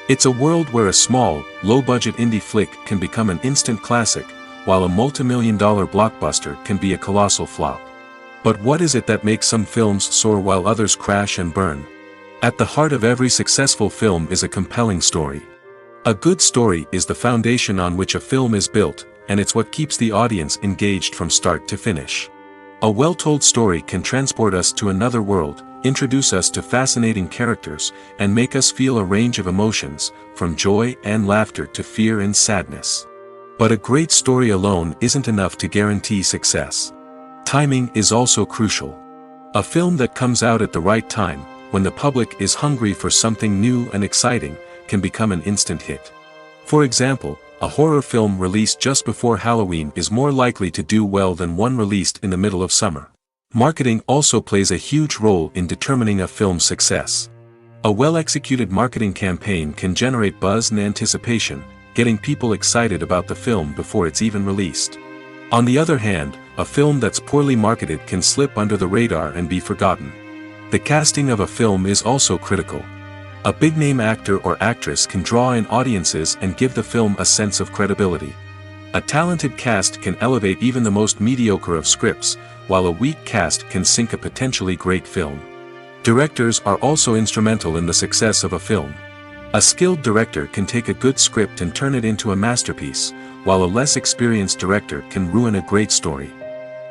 It's a world where a small, low-budget indie flick can become an instant classic, while a multi-million-dollar blockbuster can be a colossal flop. But what is it that makes some films soar while others crash and burn? At the heart of every successful film is a compelling story. A good story is the foundation on which a film is built, and it's what keeps the audience engaged from start to finish. A well-told story can transport us to another world, introduce us to fascinating characters, and make us feel a range of emotions, from joy and laughter to fear and sadness. But a great story alone isn't enough to guarantee success. Timing is also crucial. A film that comes out at the right time, when the public is hungry for something new and exciting, can become an instant hit. For example, a horror film released just before Halloween is more likely to do well than one released in the middle of summer. Marketing also plays a huge role in determining a film's success. A well-executed marketing campaign can generate buzz and anticipation, getting people excited about the film before it's even released. On the other hand, a film that's poorly marketed can slip under the radar and be forgotten. The casting of a film is also critical. A big-name actor or actress can draw in audiences and give the film a sense of credibility. A talented cast can elevate even the most mediocre of scripts, while a weak cast can sink a potentially great film. Directors are also instrumental in the success of a film. A skilled director can take a good script and turn it into a masterpiece, while a less experienced director can ruin a great story.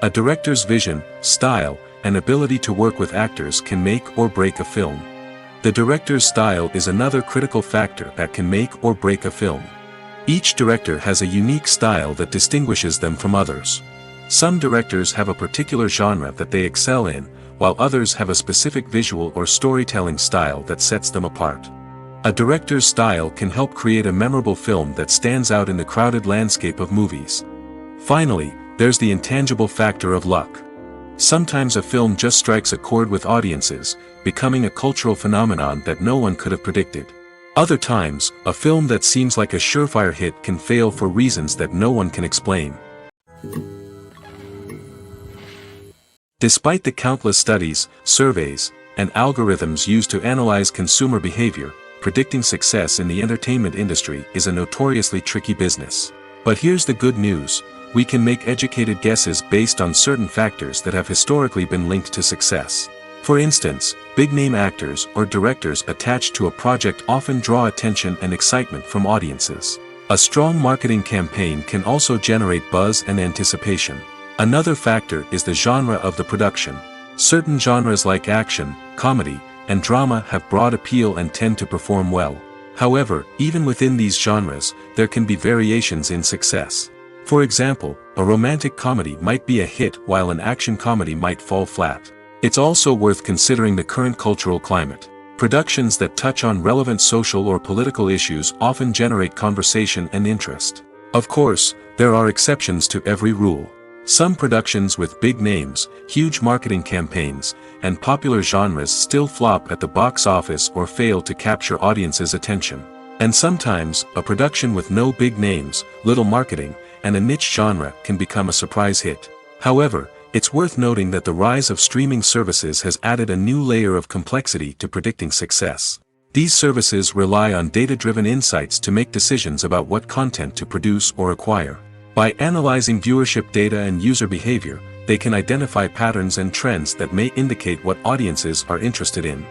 A director's vision, style, and ability to work with actors can make or break a film. The director's style is another critical factor that can make or break a film. Each director has a unique style that distinguishes them from others. Some directors have a particular genre that they excel in, while others have a specific visual or storytelling style that sets them apart. A director's style can help create a memorable film that stands out in the crowded landscape of movies. Finally, there's the intangible factor of luck. Sometimes a film just strikes a chord with audiences, becoming a cultural phenomenon that no one could have predicted. Other times, a film that seems like a surefire hit can fail for reasons that no one can explain. Despite the countless studies, surveys, and algorithms used to analyze consumer behavior, predicting success in the entertainment industry is a notoriously tricky business. But here's the good news: we can make educated guesses based on certain factors that have historically been linked to success. For instance, big-name actors or directors attached to a project often draw attention and excitement from audiences. A strong marketing campaign can also generate buzz and anticipation. Another factor is the genre of the production. Certain genres like action, comedy, and drama have broad appeal and tend to perform well. However, even within these genres, there can be variations in success. For example, a romantic comedy might be a hit while an action comedy might fall flat. It's also worth considering the current cultural climate. Productions that touch on relevant social or political issues often generate conversation and interest. Of course, there are exceptions to every rule. Some productions with big names, huge marketing campaigns, and popular genres still flop at the box office or fail to capture audiences' attention. And sometimes, a production with no big names, little marketing, and a niche genre can become a surprise hit. However, it's worth noting that the rise of streaming services has added a new layer of complexity to predicting success. These services rely on data-driven insights to make decisions about what content to produce or acquire. By analyzing viewership data and user behavior, they can identify patterns and trends that may indicate what audiences are interested in.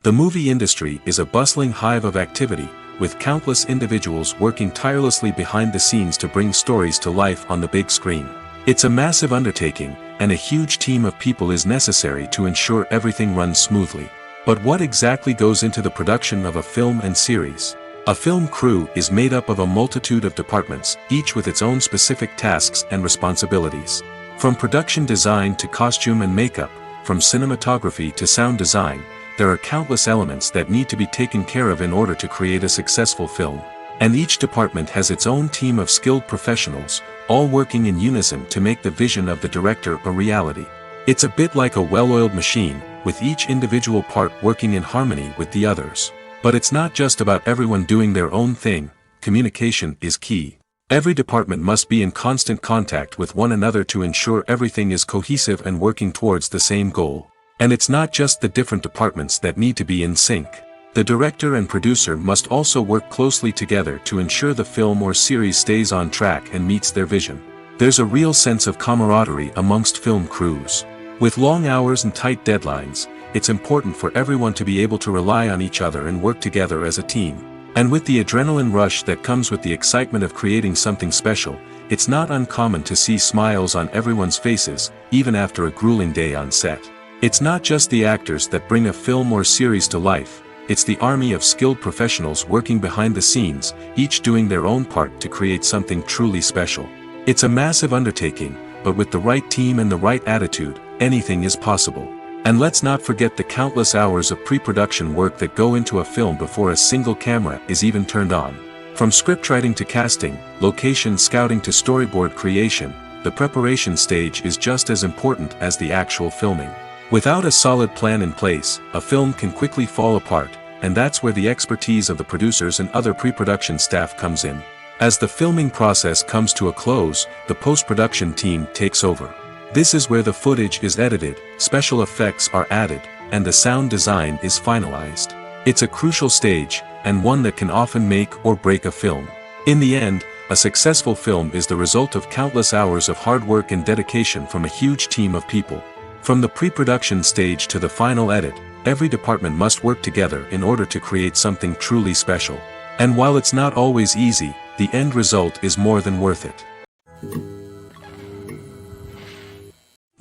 The movie industry is a bustling hive of activity, with countless individuals working tirelessly behind the scenes to bring stories to life on the big screen. It's a massive undertaking, and a huge team of people is necessary to ensure everything runs smoothly. But what exactly goes into the production of a film and series? A film crew is made up of a multitude of departments, each with its own specific tasks and responsibilities. From production design to costume and makeup, from cinematography to sound design, there are countless elements that need to be taken care of in order to create a successful film. And each department has its own team of skilled professionals, all working in unison to make the vision of the director a reality. It's a bit like a well-oiled machine, with each individual part working in harmony with the others. But it's not just about everyone doing their own thing. Communication is key. Every department must be in constant contact with one another to ensure everything is cohesive and working towards the same goal. And it's not just the different departments that need to be in sync. The director and producer must also work closely together to ensure the film or series stays on track and meets their vision. There's a real sense of camaraderie amongst film crews. With long hours and tight deadlines, it's important for everyone to be able to rely on each other and work together as a team. And with the adrenaline rush that comes with the excitement of creating something special, it's not uncommon to see smiles on everyone's faces, even after a grueling day on set. It's not just the actors that bring a film or series to life, it's the army of skilled professionals working behind the scenes, each doing their own part to create something truly special. It's a massive undertaking, but with the right team and the right attitude, anything is possible. And let's not forget the countless hours of pre-production work that go into a film before a single camera is even turned on. From scriptwriting to casting, location scouting to storyboard creation, the preparation stage is just as important as the actual filming. Without a solid plan in place, a film can quickly fall apart, and that's where the expertise of the producers and other pre-production staff comes in. As the filming process comes to a close, the post-production team takes over. This is where the footage is edited, special effects are added, and the sound design is finalized. It's a crucial stage, and one that can often make or break a film. In the end, a successful film is the result of countless hours of hard work and dedication from a huge team of people. From the pre-production stage to the final edit, every department must work together in order to create something truly special. And while it's not always easy, the end result is more than worth it.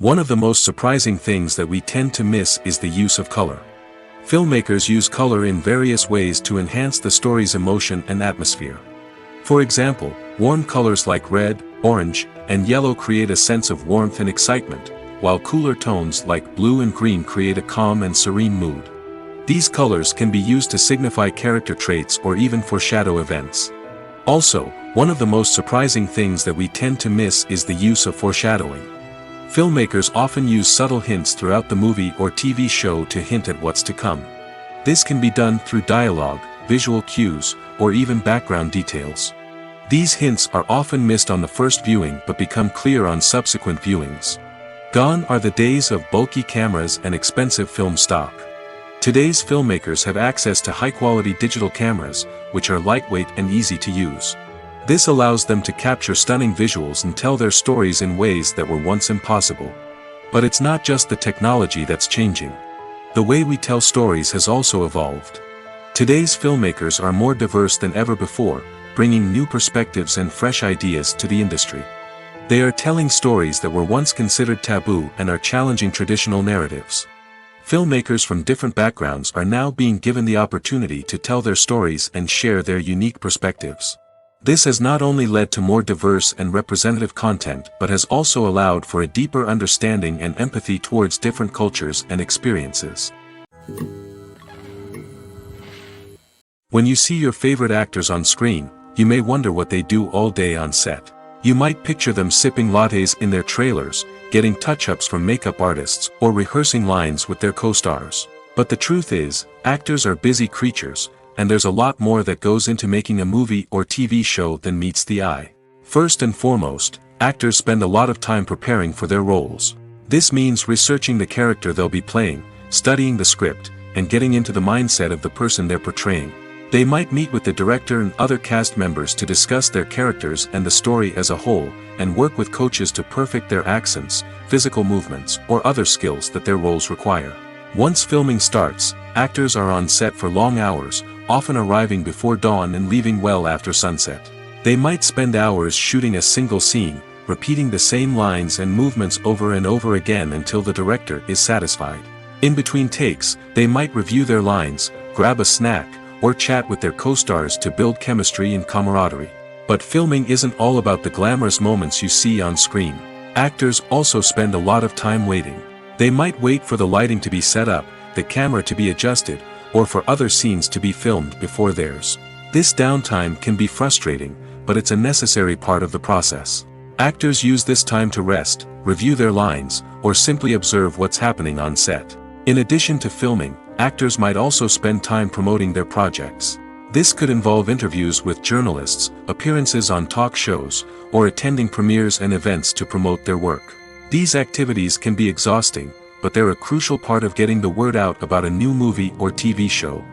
One of the most surprising things that we tend to miss is the use of color. Filmmakers use color in various ways to enhance the story's emotion and atmosphere. For example, warm colors like red, orange, and yellow create a sense of warmth and excitement, while cooler tones like blue and green create a calm and serene mood. These colors can be used to signify character traits or even foreshadow events. Also, one of the most surprising things that we tend to miss is the use of foreshadowing. Filmmakers often use subtle hints throughout the movie or TV show to hint at what's to come. This can be done through dialogue, visual cues, or even background details. These hints are often missed on the first viewing but become clear on subsequent viewings. Gone are the days of bulky cameras and expensive film stock. Today's filmmakers have access to high-quality digital cameras, which are lightweight and easy to use. This allows them to capture stunning visuals and tell their stories in ways that were once impossible. But it's not just the technology that's changing. The way we tell stories has also evolved. Today's filmmakers are more diverse than ever before, bringing new perspectives and fresh ideas to the industry. They are telling stories that were once considered taboo and are challenging traditional narratives. Filmmakers from different backgrounds are now being given the opportunity to tell their stories and share their unique perspectives. This has not only led to more diverse and representative content but has also allowed for a deeper understanding and empathy towards different cultures and experiences. When you see your favorite actors on screen, you may wonder what they do all day on set. You might picture them sipping lattes in their trailers, getting touch-ups from makeup artists, or rehearsing lines with their co-stars. But the truth is, actors are busy creatures, and there's a lot more that goes into making a movie or TV show than meets the eye. First and foremost, actors spend a lot of time preparing for their roles. This means researching the character they'll be playing, studying the script, and getting into the mindset of the person they're portraying. They might meet with the director and other cast members to discuss their characters and the story as a whole, and work with coaches to perfect their accents, physical movements, or other skills that their roles require. Once filming starts, actors are on set for long hours, often arriving before dawn and leaving well after sunset. They might spend hours shooting a single scene, repeating the same lines and movements over and over again until the director is satisfied. In between takes, they might review their lines, grab a snack, or chat with their co-stars to build chemistry and camaraderie. But filming isn't all about the glamorous moments you see on screen. Actors also spend a lot of time waiting. They might wait for the lighting to be set up, the camera to be adjusted, or for other scenes to be filmed before theirs. This downtime can be frustrating, but it's a necessary part of the process. Actors use this time to rest, review their lines, or simply observe what's happening on set. In addition to filming, actors might also spend time promoting their projects. This could involve interviews with journalists, appearances on talk shows, or attending premieres and events to promote their work. These activities can be exhausting, but they're a crucial part of getting the word out about a new movie or TV show.